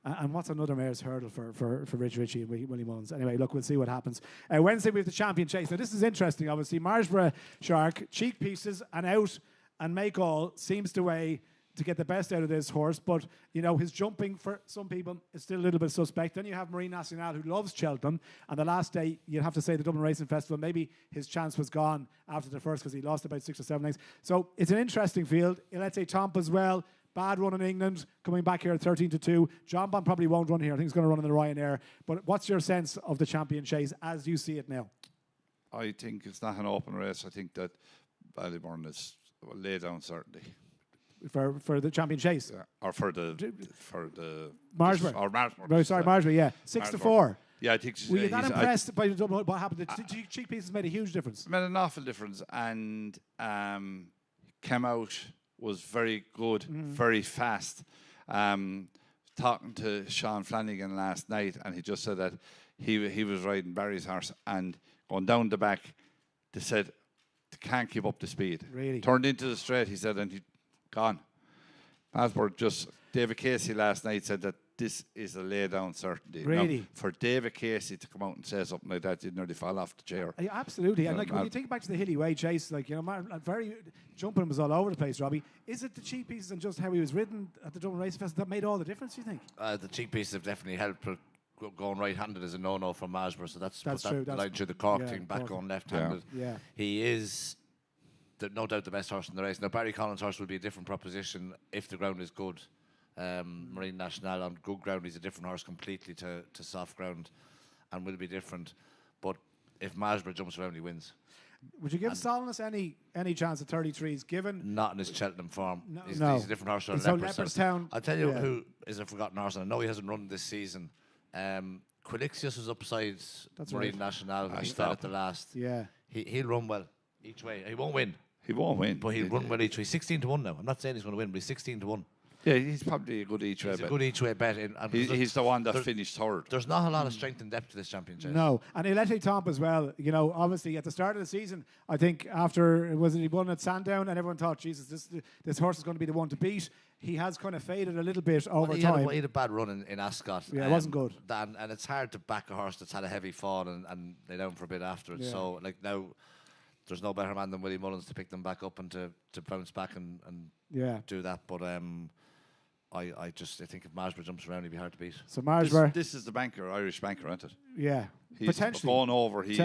And what's another mare's hurdle for Rich Ritchie and Willie Mullins? Anyway, look, we'll see what happens. Wednesday we have the champion chase. Now this is interesting, obviously. Marlborough Shark, cheek pieces and out and make all seems to way to get the best out of this horse. But, you know, his jumping for some people is still a little bit suspect. Then you have Marine Nationale, who loves Cheltenham. And the last day, you'd have to say the Dublin Racing Festival, maybe his chance was gone after the first because he lost about 6 or 7 lengths. So it's an interesting field. Let's say Tomp as well. Bad run in England, coming back here at 13 to 2. John Bond probably won't run here. I think he's going to run in the Ryanair. But what's your sense of the champion chase as you see it now? I think it's not an open race. I think that Ballyburn is lay down certainty. For the champion chase? Yeah. Or for the Marlborough. Or Marlborough. No, sorry, Marlborough, yeah. 6 to 4. Yeah, I think were you not impressed by what happened? The cheek pieces made a huge difference. Made an awful difference, and came out, was very good, very fast. Talking to Sean Flanagan last night, and he just said that he was riding Barry's horse and going down the back. They said they can't keep up the speed. Really? Turned into the straight, he said, and he gone. Passport just David Casey last night said that this is a lay down certainty. Really? Now, for David Casey to come out and say something like that, you'd nearly fall off the chair. Yeah, absolutely. And like when you think back to the Hilly Way chase, like, you know, very jumping was all over the place, Robbie. Is it the cheek pieces and just how he was ridden at the Dublin Racing Festival that made all the difference, you think? The cheek pieces have definitely helped. Going right-handed is a no-no from Marlborough, so that's true. That line through the cork thing, back going left-handed. Yeah. He is no doubt the best horse in the race. Now, Barry Collins' horse will be a different proposition if the ground is good. Marine Nationale on good ground, he's a different horse completely to soft ground and will be different. But if Marlborough jumps around, he wins. Would you give Solness any chance at 33s, given? Not in his Cheltenham form. No. He's a different horse on Leopardstown. I'll tell you who is a forgotten horse, and I know he hasn't run this season. Quilixius was upside Marine Nationale when he fell at the last. Yeah. He'll run well each way. He won't win. He won't win. But he'll run well each way. 16 to 1 now. I'm not saying he's going to win, but he's 16 to 1. Yeah, he's probably a good each way bet. He's a good each way bet. He's the one that finished third. There's not a lot of strength and depth to this championship. No, and Elete Tomp as well. You know, obviously at the start of the season, I think after he won at Sandown, and everyone thought, Jesus, this horse is going to be the one to beat. He has kind of faded a little bit over time. He had a bad run in Ascot. Yeah, it wasn't good. And it's hard to back a horse that's had a heavy fall and lay down for a bit after it. Yeah. So like now, there's no better man than Willie Mullins to pick them back up and to bounce back and do that. But I think if Marlborough jumps around, he'd be hard to beat. So Marlborough, this is the banker, Irish banker, isn't it? Yeah, he's potentially going over. He's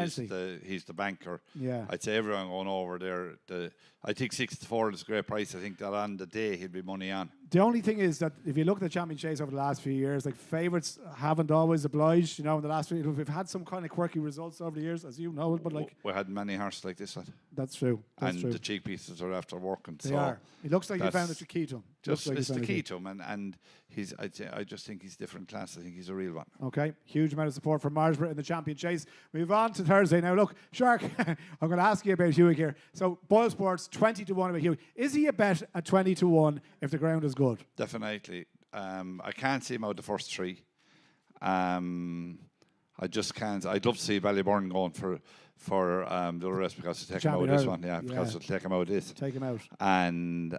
the banker. Yeah, I'd say everyone going over there. I think 6 to 4 is a great price. I think that on the day he'll be money on. The only thing is that if you look at the champion chase over the last few years, like favourites haven't always obliged. You know, in the last few years, we've had some kind of quirky results over the years, as you know. But like we had many horses like this one. That's true. The cheek pieces are after working. They are. It looks like you found the key to him. It's the key to him, and he's. I just think he's different class. I think he's a real one. Okay, huge amount of support for Marlborough in the champion chase. Move on to Thursday now. Look, Shark, I'm going to ask you about Hugh here. So Boyle Sports 20 to 1 about Hugh. Is he a bet at 20 to 1 if the ground is good? Definitely. I can't see him out the first three. I just can't. I'd love to see Ballyburn going for for the rest because to take him out Champion this Ireland. one. Yeah, because it'll take him out this. Take him out. And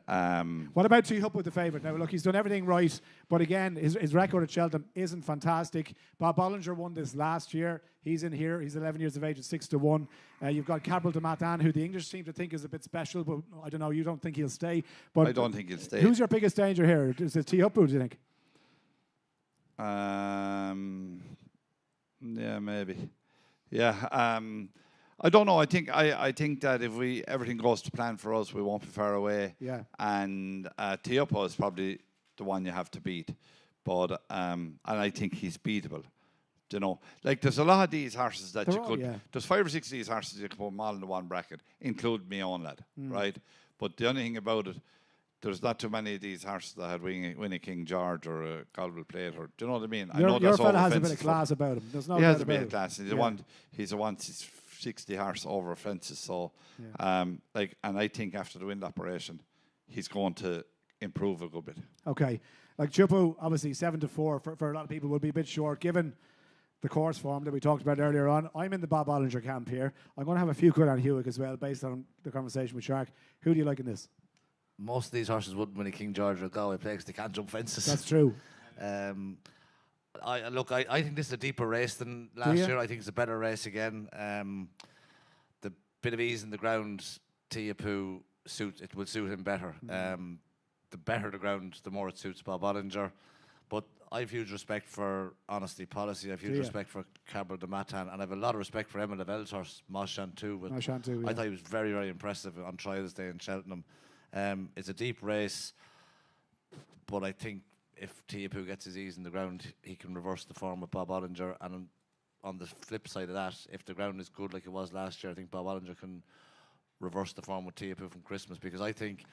what about T Hup with the favourite? Now, look, he's done everything right, but again, his record at Cheltenham isn't fantastic. Bob Bollinger won this last year. He's in here. He's 11 years of age at 6-1. You've got Cabral de Matan, who the English seem to think is a bit special, but I don't know. You don't think he'll stay? But I don't think he'll stay. Who's your biggest danger here? Is it T Hup? Who do you think? Yeah, maybe. Yeah. I don't know. I think that if everything goes to plan for us, we won't be far away. Yeah. And Teopo is probably the one you have to beat, but and I think he's beatable. You know, like there's a lot of these horses that you could. Yeah. There's 5 or 6 of these horses you can put them all in the one bracket, include my own lad, right? But the only thing about it, there's not too many of these horses that had winning King George or a Galway Plate, or do you know what I mean? Your fella has a bit of class about him. There's no he doubt has a bit about of class. He's a 160 horse over fences. So, and I think after the wind operation, he's going to improve a good bit. Okay, like Chupu, obviously 7-4 for a lot of people will be a bit short given the course form that we talked about earlier on. I'm in the Bob Bollinger camp here. I'm going to have a few quid on Hewitt as well, based on the conversation with Shark. Who do you like in this? Most of these horses wouldn't win a King George or Galway Plate because they can't jump fences. That's true. I think this is a deeper race than last year. I think it's a better race again. The bit of ease in the ground, Tiapu will suit him better. The better the ground, the more it suits Bob Bollinger. But I have huge respect for honesty policy. I have huge respect for Cabral de Matan, and I have a lot of respect for Emma Lavell's horse, Moshant too. I thought he was very, very impressive on trials day in Cheltenham. It's a deep race, but I think if Tiapu gets his ease in the ground, he can reverse the form with Bob Bollinger. And on the flip side of that, if the ground is good like it was last year, I think Bob Bollinger can reverse the form with Tiapu from Christmas, because I think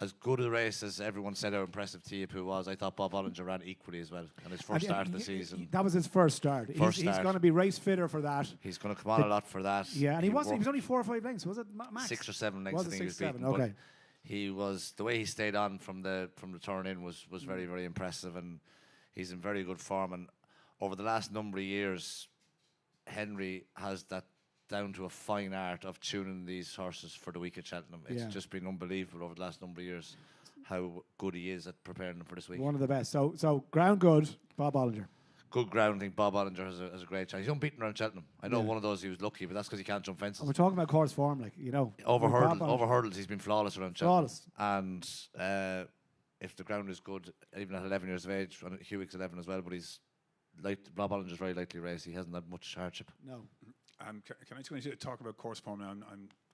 as good a race as everyone said how impressive Tiapu was, I thought Bob Bollinger ran equally as well. And his first start of the season. That was his first start. He's going to be race fitter for that. He's going to come on a lot for that. Yeah, and he was only 4 or 5 lengths, was it, max? 6 or 7 lengths, I think he was beaten. Okay. He was, the way he stayed on from the turn in was very, very impressive, and he's in very good form. And over the last number of years, Henry has that down to a fine art of tuning these horses for the week at Cheltenham. It's just been unbelievable over the last number of years how good he is at preparing them for this week. One of the best. So ground good, Bob Bollinger. Good ground. I think Bob Bollinger has a great chance. He's unbeaten around Cheltenham. I know one of those he was lucky, but that's because he can't jump fences. And we're talking about course form, like, you know. Over hurdles, he's been flawless around Cheltenham. Flawless. And if the ground is good, even at 11 years of age, and Hewitt's 11 as well, but Bob Bollinger's very lightly raced. He hasn't had much hardship. No. Can I just talk about course form now?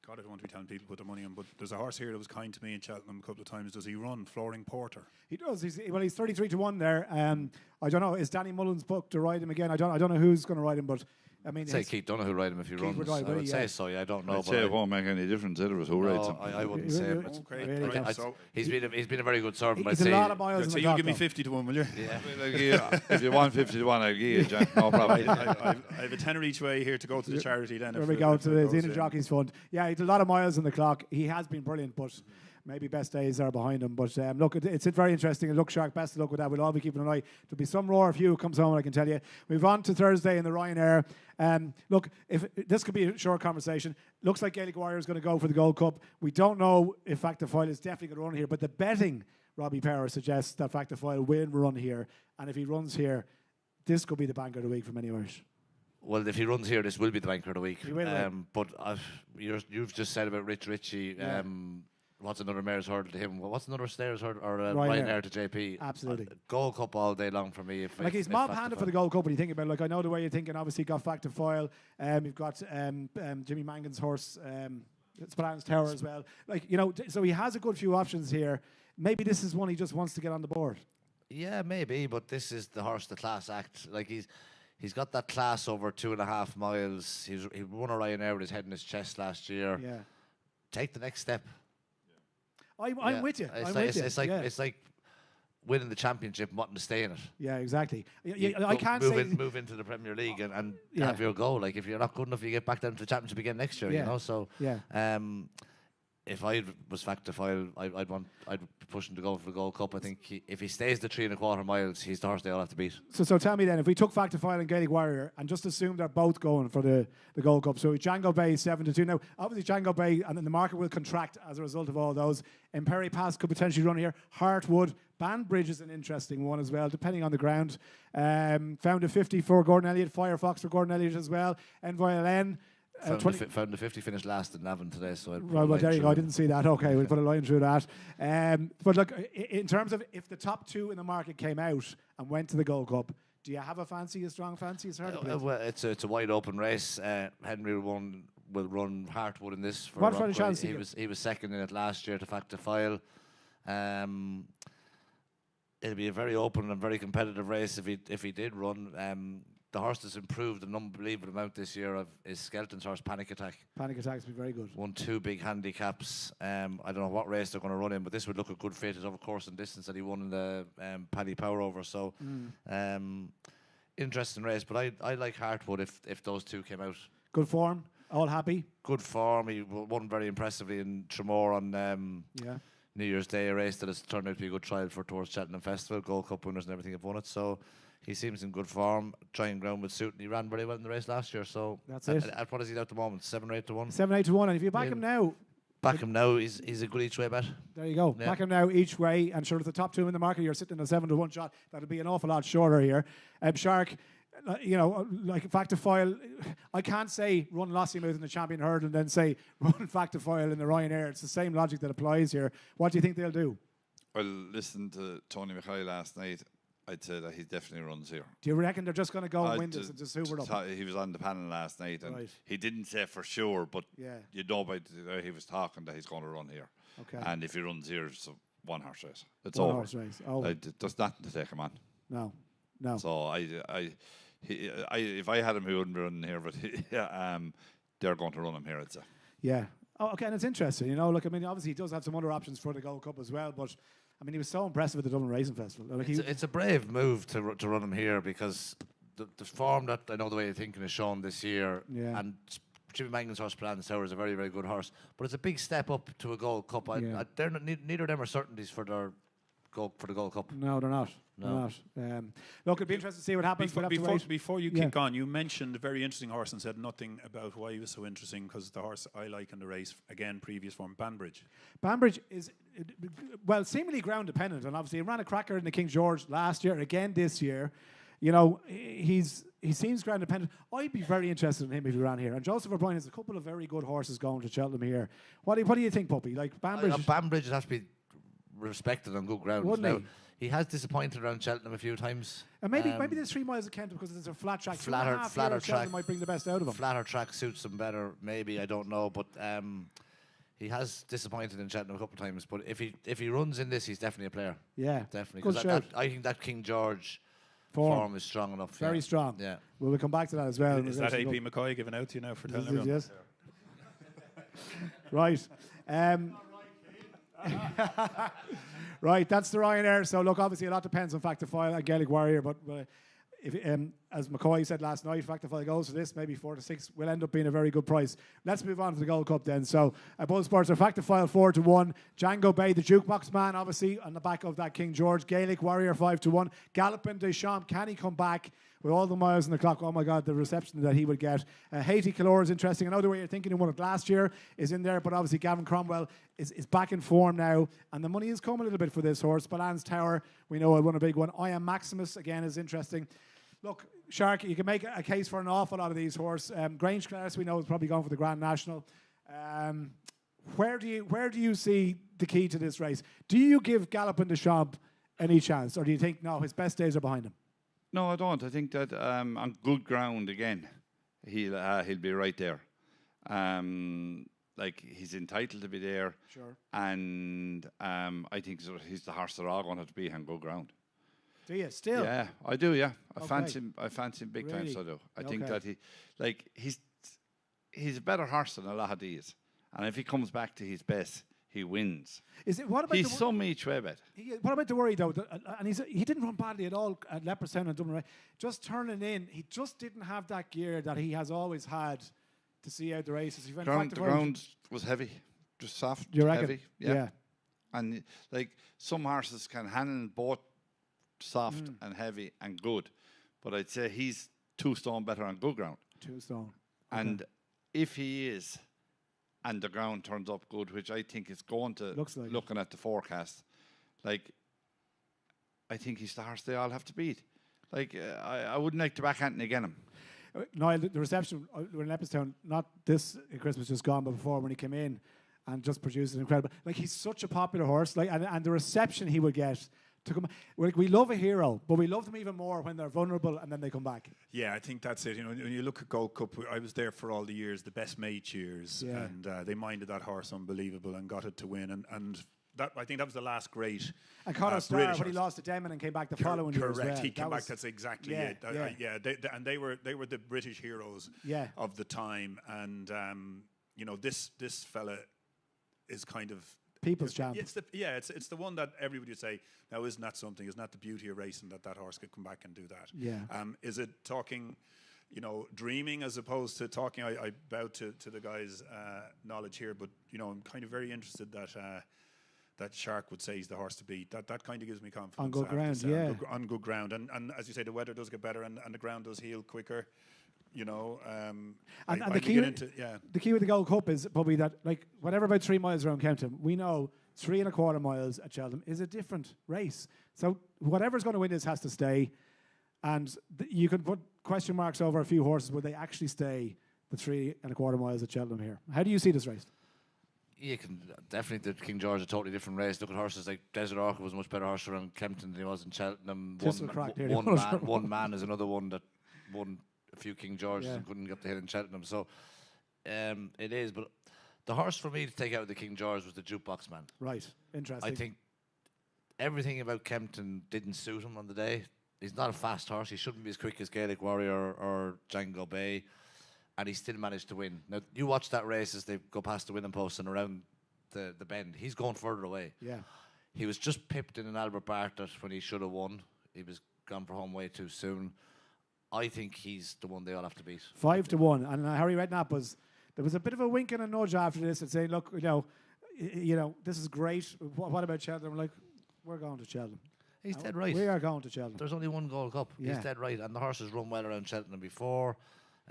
God, I don't want to be telling people to put their money on, but there's a horse here that was kind to me in Cheltenham a couple of times. Does he run? Flooring Porter. He does. He's 33-1 there. I don't know. Is Danny Mullins booked to ride him again? I don't know who's going to ride him, but I mean, say Keith Donoghue ride him if he runs. I would say so. Yeah, I don't know. I'd say it won't make any difference either was who rides him. I wouldn't say it. Okay. Right. So he's been a very good servant. He's a lot of miles. So you give me 50-1, will you? Yeah. If you want 50-1, I'll give you, John. No problem. I have a tenner each way here to go to the charity. Then there we go to the Xena Jockeys Fund. Yeah, he's a lot of miles on the clock. He has been brilliant, but maybe best days are behind him. But look, it's very interesting. And look, Shark, best of luck with that. We'll all be keeping an eye. There'll be some roar if Hugh comes home, I can tell you. Move on to Thursday in the Ryanair. Look, if this could be a short conversation. Looks like Gaelic Warrior is going to go for the Gold Cup. We don't know if Factor Foil is definitely going to run here, but the betting, Robbie Power suggests that Factor Foil will run here. And if he runs here, this could be the banker of the week for many Irish. Well, if he runs here, this will be the banker of the week. He will, but you've just said about Rich Ritchie. Yeah. What's another mare's hurdle to him? What's another stairs hurdle or Ryanair to JP? Absolutely. Gold Cup all day long for me. He's mob-handed for the Gold Cup when you think about it. Like, I know the way you're thinking. Obviously, you've got Factor Foil. You've got Jimmy Mangan's horse, Spallan's Tower as well. Like, you know, so he has a good few options here. Maybe this is one he just wants to get on the board. Yeah, maybe, but this is the horse, the class act. Like, he's got that class over 2.5 miles. He won a Ryanair with his head in his chest last year. Yeah. Take the next step. I'm with you. It's like winning the championship and wanting to stay in it. Yeah, exactly. I can't move into the Premier League and have your goal. Like, if you're not good enough, you get back down to the championship again next year. You know, so if I was Factifile, I'd be pushing to go for the Gold Cup. I think if he stays the 3.25 miles, he's the horse they'll have to beat. So tell me then, if we took Factifile and Gaelic Warrior and just assume they're both going for the Gold Cup, so Django Bay 7-2. Now, obviously Django Bay and then the market will contract as a result of all those. Imperi Pass could potentially run here. Heartwood, Banbridge is an interesting one as well, depending on the ground. Found a 50 for Gordon Elliott, Firefox for Gordon Elliott as well. NVLN. Found the 50 finished last in Navan today, so well, there you go. I didn't see that. Okay, we'll put a line through that. But look, in terms of if the top two in the market came out and went to the Gold Cup, do you have a strong fancy? Well, it's a wide open race. Henry will run Heartwood in this. What for the chance? He was second in it last year to Factifile. It'll be a very open and very competitive race if he did run. The horse that's improved an unbelievable amount this year is Skelton's horse, Panic Attack. Panic Attack's been very good. Won 2 big handicaps. I don't know what race they're going to run in, but this would look a good fit. It's of course in distance that he won in the Paddy Power over. So, interesting race. But I like Heartwood if those two came out. Good form. All happy. Good form. He won very impressively in Tremor on New Year's Day, a race that has turned out to be a good trial towards Cheltenham Festival. Gold Cup winners and everything have won it. So. He seems in good form. Trying ground with suit, and he ran very well in the race last year. So that's it. At what is he at the moment? 7 or 8 to 1. 7 8 to 1. And if you back him now, He's a good each way bet. There you go. Yeah. Back him now each way. And sure, with the top two in the market, you're sitting in a 7 to 1 shot. That'll be an awful lot shorter here. Shark, like Factifile, I can't say run Lossiemouth in the Champion Hurdle and then say run Factifile in the Ryanair. It's the same logic that applies here. What do you think they'll do? Well, listen to Tony Mackay last night. I'd say that he definitely runs here. Do you reckon they're just going to go and win this and just hoover up? He was on the panel last night and he didn't say for sure, but you know by the way he was talking that he's going to run here. Okay. And if he runs here, it's a one horse race. It's over. Horse race. Oh. There's nothing to take him on. No. So if I had him, he wouldn't be running here, but they're going to run him here, I'd say. Yeah. Oh, okay, and it's interesting, Look, I mean, obviously he does have some other options for the Gold Cup as well, but I mean, he was so impressive at the Dublin Racing Festival. Like it's a brave move to run him here because the form that I know the way you're thinking is shown this year, and Jimmy Magnan's horse Plan Sour is a very, very good horse, but it's a big step up to a Gold Cup. Neither of them are certainties for the Gold Cup. No, they're not. No. Look, it'd be interesting to see what happens. Before you kick on, you mentioned a very interesting horse and said nothing about why he was so interesting, because the horse I like in the race, again, previous form, Banbridge. Banbridge is, well, seemingly ground dependent, and obviously he ran a cracker in the King George last year, again this year. He seems ground dependent. I'd be very interested in him if he ran here. And Joseph O'Brien has a couple of very good horses going to Cheltenham here. What do you think, Puppy? Like Banbridge? Banbridge has to be respected on good ground. Wouldn't he has disappointed around Cheltenham a few times. And maybe there's 3 miles of Kent because it's a flat track. Flatter track might bring the best out of him. Flatter track suits him better, maybe, I don't know. But he has disappointed in Cheltenham a couple of times. But if he runs in this, he's definitely a player. Yeah, definitely. Because I think that King George form is strong enough. Very strong. Yeah. We'll come back to that as well. Is that AP McCoy given out to you now for telling everyone? Yes. Right. Right, that's the Ryanair. So look, obviously a lot depends on Factifile and Gaelic Warrior, but if as McCoy said last night, Factifile goes for this, maybe 4 to 6 will end up being a very good price. Let's move on to the Gold Cup then. So Bull Sports are Factifile 4 to 1, Django Bay, the jukebox man, obviously on the back of that King George, Gaelic Warrior 5 to 1, Galopin Des Champs, can he come back with all the miles on the clock? Oh my God, the reception that he would get. Haiti Calor is interesting. I know the way you're thinking, he won it last year is in there, but obviously Gavin Cromwell is back in form now, and the money has come a little bit for this horse. Balance Tower, we know I won a big one. I Am Maximus, again, is interesting. Look, Shark, you can make a case for an awful lot of these horses. Grange Class, we know, is probably going for the Grand National. Where do you see the key to this race? Do you give Galopin Des Champs any chance, or do you think, no, his best days are behind him? No, I don't. I think that on good ground again, he'll be right there. Like he's entitled to be there. Sure. And I think he's the horse they're all going to have to be on good ground. Do you still? Yeah, I do. Yeah, I fancy him big time. So I do. I think that he's a better horse than a lot of these. And if he comes back to his best, he wins. He's some each way bet. What about the worry though? And he didn't run badly at all at Leopardstown and Dublin. Right? Just turning in, he just didn't have that gear that he has always had to see out the races. The ground was heavy. just soft, You reckon? heavy. Yeah. And like some horses can handle both soft and heavy and good, but I'd say he's 2 stone better on good ground. 2 stone. And if he is, and the ground turns up good, which I think is going to, Looks like looking at the forecast, like I think he's the horse they all have to beat. Like I wouldn't like to back Anthony again. Niall, the reception when Leopardstown, not this Christmas just gone, but before when he came in and just produced an incredible. Like he's such a popular horse, like and the reception he would get to come. Like we love a hero, but we love them even more when they're vulnerable and then they come back. Yeah, I think that's it. You know, when you look at Gold Cup, I was there for all the years, the best mate years, and they minded that horse unbelievable and got it to win. And that, I think that was the last great. And Conor Starr, British when he horse. lost to Demon and came back the following year. Correct, as well. he came That back. was- That's exactly yeah, it. And they were the British heroes of the time. And you know, this fella is kind of People's champ. It's the one that everybody would say, now isn't that something? Isn't that the beauty of racing that horse could come back and do that? Yeah. Is it talking, you know, dreaming as opposed to talking? I bow to the guy's knowledge here, but you know, I'm kind of very interested that that Shark would say he's the horse to beat. That kind of gives me confidence. On good I have to ground, say, yeah. on good ground, and as you say, the weather does get better, and the ground does heal quicker. You know, And I the key, get into, the key with the Gold Cup is probably that, like, whatever about 3 miles around Cheltenham, we know 3.25 miles at Cheltenham is a different race. So whatever's going to win this has to stay, and you can put question marks over a few horses. Will they actually stay the 3.25 miles at Cheltenham here? How do you see this race? You can definitely, the King George is a totally different race. Look at horses like Desert Orchid was a much better horse around Kempton than he was in Cheltenham. One man is another one that won a few King Georges and couldn't get the hit in Cheltenham. So it is, but the horse for me to take out of the King George was the Jukebox Man. Right, interesting. I think everything about Kempton didn't suit him on the day. He's not a fast horse. He shouldn't be as quick as Gaelic Warrior or Django Bay, and he still managed to win. Now, you watch that race as they go past the winning post and around the bend. He's going further away. Yeah. He was just pipped in an Albert Bartlett when he should have won. He was gone for home way too soon. I think he's the one they all have to beat. 5-1, and Harry Redknapp there was a bit of a wink and a nudge after this and saying, look, you know, this is great. What about Cheltenham? Like, we're going to Cheltenham. He's dead right. We are going to Cheltenham. There's only one Gold Cup. Yeah. He's dead right, and the horse has run well around Cheltenham before.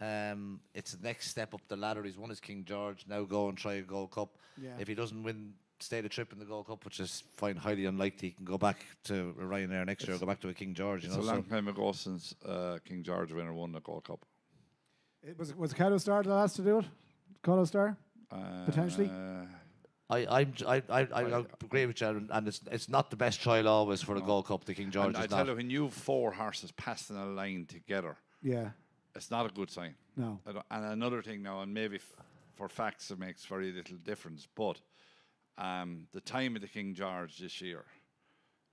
It's the next step up the ladder. He's won his King George. Now go and try a Gold Cup. Yeah. If he doesn't win, stay the trip in the Gold Cup, which is highly unlikely, he can go back to a Ryanair next year, or go back to a King George. It's a long time ago since King George winner won the Gold Cup. Was Cado Star the last to do it? Cado Star? Potentially? I agree with you, and it's not the best trial always for the Gold Cup. The King George And is I tell you, when you have 4 horses passing a line together, Yeah. it's not a good sign. No. And another thing now, and maybe for facts it makes very little difference, but the time of the King George this year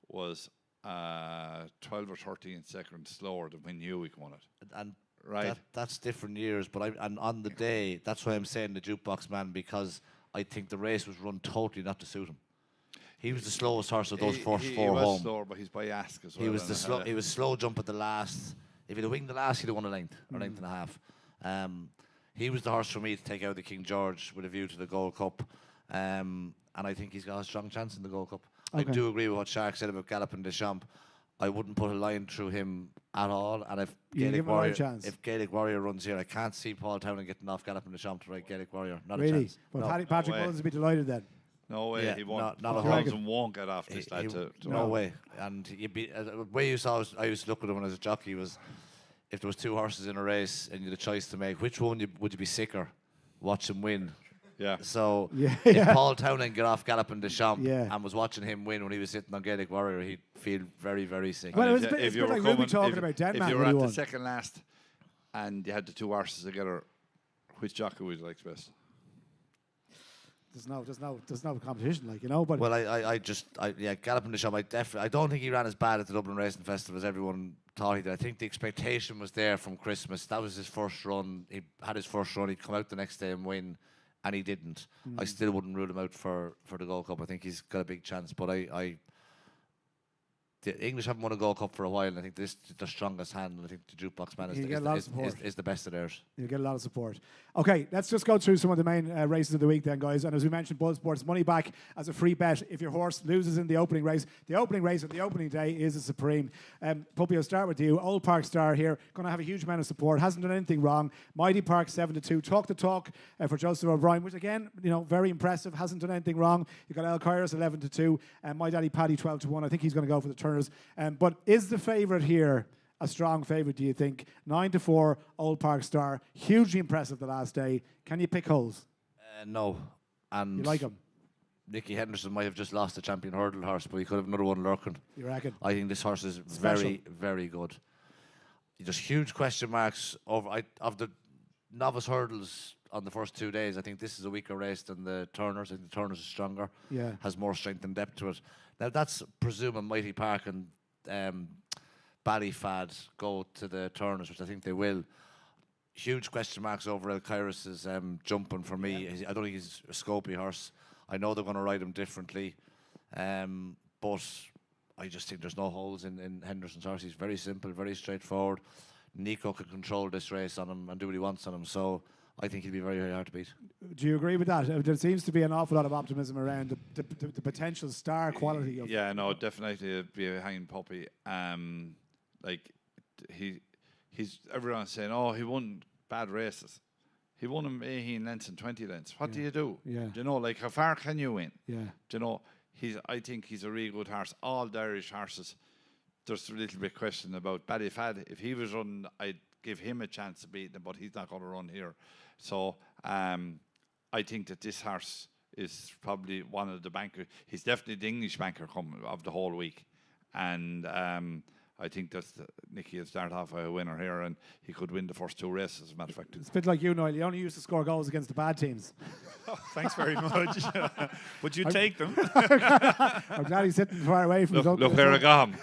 was 12 or 13 seconds slower than when Hewitt won it. And right, that's different years, but and on the day, that's why I'm saying the Jukebox Man, because I think the race was run totally not to suit him. He was the slowest horse of those first 4 he was home. slower, but he's by ask as well. He was slow jump at the last. If he'd have winged the last, he'd have won a length or length and a half. He was the horse for me to take out the King George with a view to the Gold Cup, and I think he's got a strong chance in the Gold Cup. Okay. I do agree with what Shark said about Galopin Des Champs. I wouldn't put a line through him at all. And if Gaelic Warrior runs here, I can't see Paul Townend getting off Galopin Des Champs to ride Gaelic Warrior. Not a chance. But No. Patrick Mullins would be delighted then. No way, Yeah, he won't. not a Mullins won't get off this lad. No way. And the way you saw, I used to look at him when I was a jockey was, if there was 2 horses in a race and you had a choice to make, which one would you be sicker? Watch him win. Yeah. So Yeah. if Paul Townend got off Galopin Des Champs Yeah. and was watching him win when he was sitting on Gaelic Warrior, he'd feel very, very sick. Well, And it's a bit like Ruby talking about Denmark. If you when were he at the won. second last and you had the 2 horses together, which jockey would you like best? There's no competition, like, you know. But Well, Galopin Des Champs, I don't think he ran as bad at the Dublin Racing Festival as everyone thought he did. I think the expectation was there from Christmas. That was his first run. He had his first run. He'd come out the next day and win, and he didn't. I still wouldn't rule him out for the Gold Cup. I think he's got a big chance. But the the English haven't won a Gold Cup for a while, and I think this is their strongest hand, and I think the Jukebox Man is the best of theirs. You get a lot of support. Okay, let's just go through some of the main races of the week then, guys. And as we mentioned, Bull Sports, money back as a free bet if your horse loses in the opening race. The opening race on the opening day is a supreme. Puppy, I'll start with you. Old Park Star here, going to have a huge amount of support. Hasn't done anything wrong. Mighty Park 7-2. Talk the talk for Joseph O'Brien, which again, very impressive. Hasn't done anything wrong. You got El Kairos 11-2, and My Daddy Paddy 12-1. I think he's going to go for the Turners. But is the favourite here a strong favourite, do you think? 9-4, Old Park Star. Hugely impressive the last day. Can you pick holes? No. And you like him? Nicky Henderson might have just lost the champion hurdle horse, but he could have another one lurking. You reckon? I think this horse is Special. very, very good. There's huge question marks of the novice hurdles on the first 2 days. I think this is a weaker race than the Turners. I think the Turners is stronger. Yeah. Has more strength and depth to it. Now that's presuming Mighty Park and Ballyfad go to the Turners, which I think they will. Huge question marks over El Kairos' jumping for me. I don't think he's a Scopy horse. I know they're going to ride him differently, but I just think there's no holes in Henderson's horse. He's very simple, very straightforward. Nico can control this race on him and do what he wants on him, so I think he'll be very, very hard to beat. Do you agree with that? There seems to be an awful lot of optimism around the potential star quality of... Yeah, no, definitely it'd be a hanging puppy. He's everyone's saying, oh, he won bad races. He won him 18 lengths and 20 lengths. What do you do? Yeah. Do you know, how far can you win? Yeah. Do you know, I think he's a really good horse. All the Irish horses, there's a little bit question about Ballyfad. If he was running, I'd give him a chance to beat him, but he's not going to run here. So I think that this horse is probably one of the bankers. He's definitely the English banker of the whole week. And I think that Nicky will start off a winner here, and he could win the first 2 races, as a matter of fact. It's a bit like you, Niall. You only used to score goals against the bad teams. Oh, thanks very much. Would you take them? I'm glad he's sitting far away from his Look where I got him.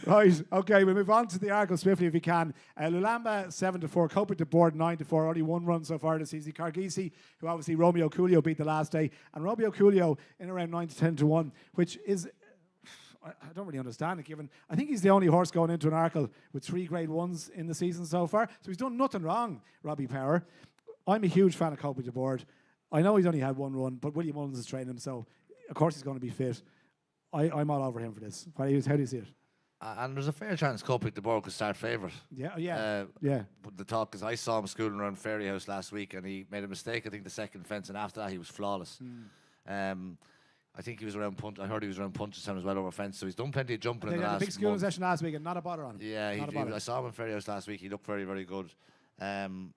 Right, okay, we'll move on to the Arkle swiftly if we can. Lulamba 7-4, Copic de Board 9-4, only 1 run so far this season. Cargisi, who obviously Romeo Coolio beat the last day, and Romeo Coolio in around 9-10-1, which is... I don't really understand it, given I think he's the only horse going into an Arkle with 3 Grade 1s in the season so far. So he's done nothing wrong, Robbie Power. I'm a huge fan of Copic de Board. I know he's only had 1 run, but Willie Mullins is training him, so of course he's going to be fit. I'm all over him for this. How do you see it? And there's a fair chance Copic de Board could start favourite. Yeah. But the talk is I saw him schooling around Ferry House last week, and he made a mistake, I think, the second fence, and after that he was flawless. I think he was around I heard he was around Punchestown as well over fence, so he's done plenty of jumping in the last big schooling session last week and not a bother on him. Yeah, I saw him in Ferry House last week. He looked very, very good. Do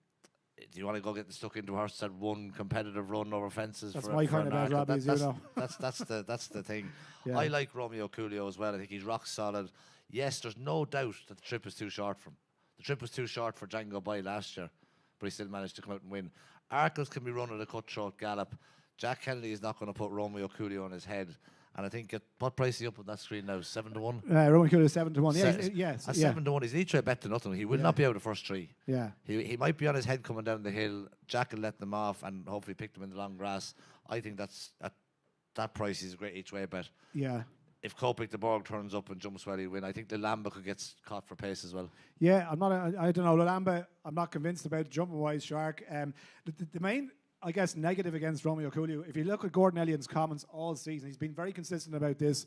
you want to go get stuck into a horse that won competitive run over fences? That's my kind of bad, Robbie, as you know. That's the thing. Yeah. I like Romeo Coolio as well. I think he's rock solid. Yes, there's no doubt that the trip is too short for him. The trip was too short for Django By last year, but he still managed to come out and win. Arkles can be run at a cutthroat gallop. Jack Kennedy is not going to put Romeo Coolio on his head. And I think, what price is he up on that screen now? 7-1? Romeo Coolio 7-1. Yes. 7-1. He's literally a bet to nothing. He will not be out of the first 3. Yeah. He might be on his head coming down the hill. Jack will let them off and hopefully pick them in the long grass. I think that price is a great each way bet. Yeah. If Copic de Bourg turns up and jumps well, he'll win. I think the Lamba could get caught for pace as well. Yeah, I don't know. Lamba, I'm not convinced about jumping wise, Shark. The main, I guess, negative against Romeo Coolio, if you look at Gordon Elliott's comments all season, he's been very consistent about this.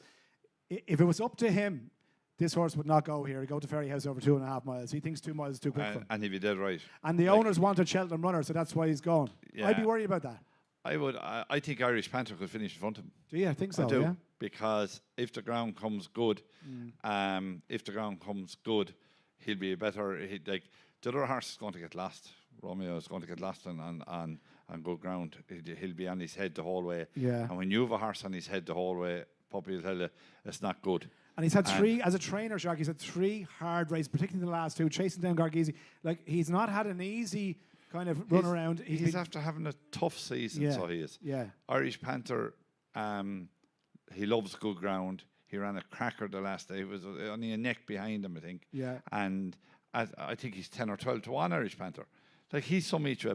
If it was up to him, this horse would not go here. He'd go to Ferry House over 2.5 miles. He thinks 2 miles is too quick for him. And he'd be dead right. And the owners want a Cheltenham runner, so that's why he's going. Yeah. I'd be worried about that. I think Irish Panther could finish in front of him. Do you? I think so, I do, yeah. because if the ground comes good, he'll be a better... the other horse is going to get lost. Romeo is going to get lost on good ground. He'll be on his head the whole way. Yeah. And when you have a horse on his head the whole way, Puppy will tell you it's not good. And he's had 3, as a trainer, Jacques, he's had 3 hard races, particularly the last 2, chasing down Gargisi. Like, he's not had an easy kind of run around. He's after having a tough season, so he is. Yeah. Irish Panther, he loves good ground. He ran a cracker the last day. It was only a neck behind him, I think. Yeah. And I think he's 10 or 12 to 1 Irish Panther. Like, he's some each way.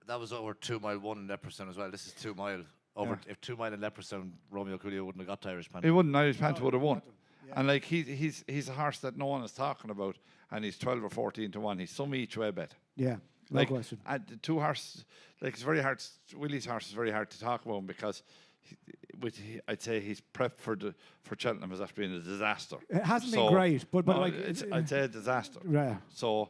That was over 2 mile 1 in Epperson as well. This is 2 mile. over if 2 mile in Leopardstown, Romeo Coolio wouldn't have got to Irish Panther. He wouldn't. Irish Panther would have won. Yeah. And like he's a horse that no one is talking about, and he's 12 or 14 to 1. He's some each way bet. Yeah, no Like, question. and the two horses, like it's very hard. Willie's horse is very hard to talk about him because I'd say he's prepped for Cheltenham has after been a disaster. It hasn't been great, but no, like I'd say a disaster. Yeah. So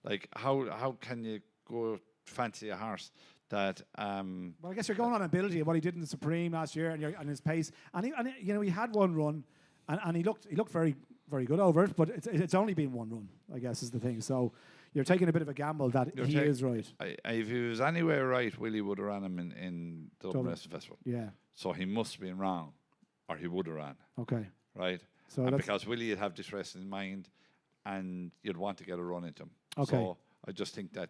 like how can you go fancy a horse that Well, I guess you're going on ability and what he did in the Supreme last year and his pace, and he had one run, and he looked very very good over it, but it's only been one run, I guess, is the thing. So you're taking a bit of a gamble that he is right. If he was anywhere right, Willie would have ran him in the Dublin Racing Festival. Yeah. So he must have been wrong, or he would have ran. Okay. Right. So and because Willie would have this race in mind, and you'd want to get a run into him. Okay. So I just think that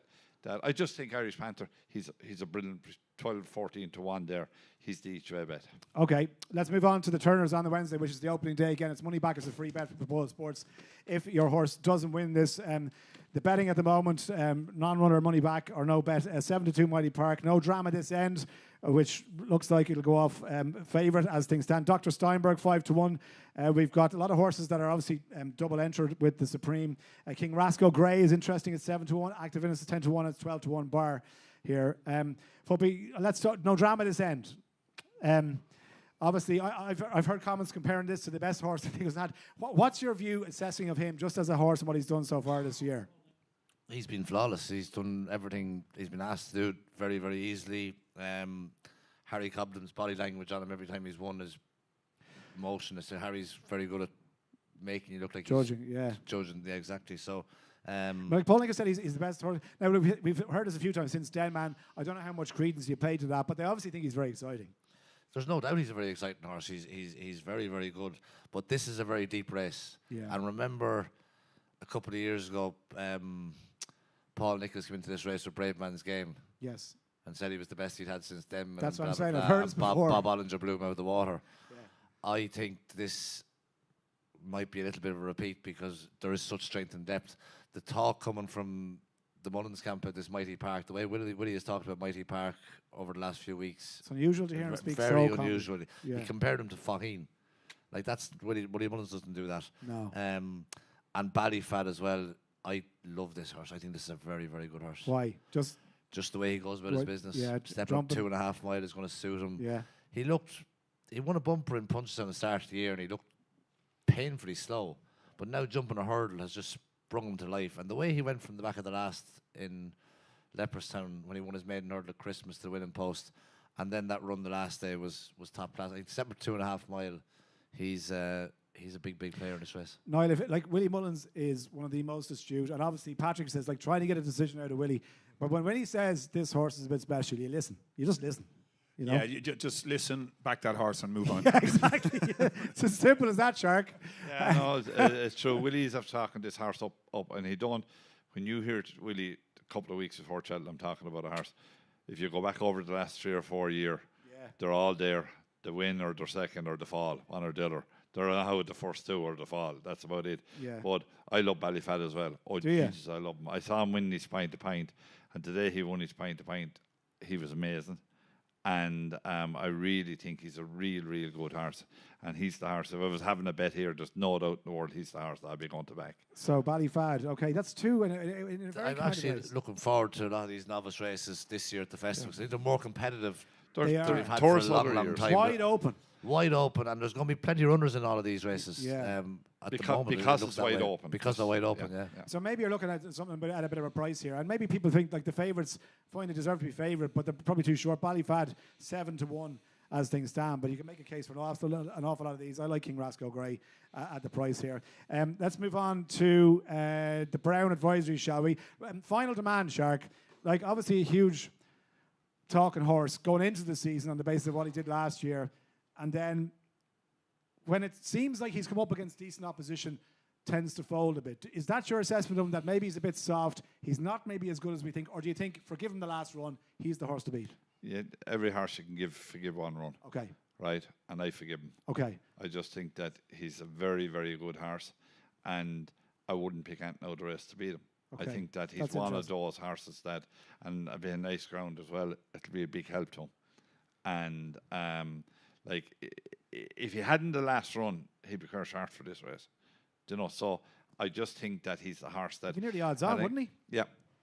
I just think Irish Panther, he's a brilliant 12, 14 to 1 there. He's the each way bet. Okay, let's move on to the Turners on the Wednesday, which is the opening day. Again, it's money back as a free bet for Proposal Sports. If your horse doesn't win this, the betting at the moment, non-runner money back or no bet, 7-2 Mighty Park. No drama this end, which looks like it'll go off favourite as things stand. Dr. Steinberg, 5-1. We've got a lot of horses that are obviously double entered with the Supreme. King Rascal Grey is interesting at 7-1. Active Innocence 10-1. It's 12-1 bar here. Fuppy, let's talk. No drama this end. Obviously, I've heard comments comparing this to the best horse I think has had. What's your view assessing of him just as a horse and what he's done so far this year? He's been flawless. He's done everything he's been asked to do very, very easily. Harry Cobden's body language on him every time he's won is motionless. So Harry's very good at making you look like judging, he's judging. Yeah, exactly. So. Like Paul Nichols said, he's the best horse. Now we've heard this a few times since Denman. I don't know how much credence you pay to that, but they obviously think he's very exciting. There's no doubt he's a very exciting horse. He's very, very good. But this is a very deep race. Yeah. And remember, a couple of years ago, Paul Nichols came into this race with Brave Man's Game. Yes. And said he was the best he'd had since then. That's what I'm saying. I've heard this before. Bob Ollinger blew him out of the water. Yeah. I think this might be a little bit of a repeat because there is such strength and depth. The talk coming from the Mullins camp at this Mighty Park, the way Willie has talked about Mighty Park over the last few weeks. It's unusual to hear him speak very so unusual. Yeah. He compared him to Faheen. Like that's Willie Mullins doesn't do that. No. And Ballyfad as well. I love this horse. I think this is a very, very good horse. Why? Just the way he goes about his business. Yeah, stepping up 2.5 mile is going to suit him. Yeah. He won a bumper in punches on the start of the year and he looked painfully slow. But now jumping a hurdle has just sprung him to life. And the way he went from the back of the last in Leopardstown when he won his maiden hurdle at Christmas to the winning post, and then that run the last day was top class. Except for 2.5 mile, he's a big player in this race. Niall, like Willie Mullins is one of the most astute, and obviously Patrick says like trying to get a decision out of Willie, but when he says this horse is a bit special, you listen. You just listen. You know? Yeah, you just listen, back that horse and move on. Yeah, exactly. It's as simple as that, Shark. Yeah, no, it's true. Willie's after talking this horse up, and he don't. When you hear Willie a couple of weeks before Cheltenham talking about a horse, if you go back over the last 3 or 4 years, they're all there. The win or the second or the fall, one or the other. They're out the first two or the fall. That's about it. Yeah. But I love Ballyfad as well. Oh, Jesus, I love him. I saw him win his pint to pint, and today he won his pint to pint. He was amazing. And I really think he's a real good horse. And he's the horse. If I was having a bet here, there's no doubt in the world he's the horse that I'd be going to back. So Ballyfad, okay, that's two in a very I'm actually looking forward to a lot of these novice races this year at the festival. I think they're more competitive than we've had for a long time. Wide open, and there's going to be plenty of runners in all of these races. Yeah. At the moment, because it's wide open. Because they're wide open, yeah. So maybe you're looking at something but at a bit of a price here, and maybe people think like the favourites find they deserve to be favourite, but they're probably too short. Ballyfad 7-1 as things stand, but you can make a case for an awful lot of these. I like King Rascal Grey at the price here. Let's move on to the Brown advisory, shall we? Final Demand, Shark. Like obviously a huge talking horse going into the season on the basis of what he did last year, and then when it seems like he's come up against decent opposition, tends to fold a bit. Is that your assessment of him, that maybe he's a bit soft, he's not maybe as good as we think, or do you think, forgive him the last run, he's the horse to beat? Yeah, every horse you can forgive one run. Okay. Right, and I forgive him. Okay. I just think that he's a very good horse, and I wouldn't pick Ant out the race to beat him. Okay. I think that he's one of those horses that, and a bit of nice ground as well, it'll be a big help to him. and like if he hadn't the last run, he'd be cursed hard for this race. Do you know? So I just think that he's the horse that. He'd be near the odds on, wouldn't he?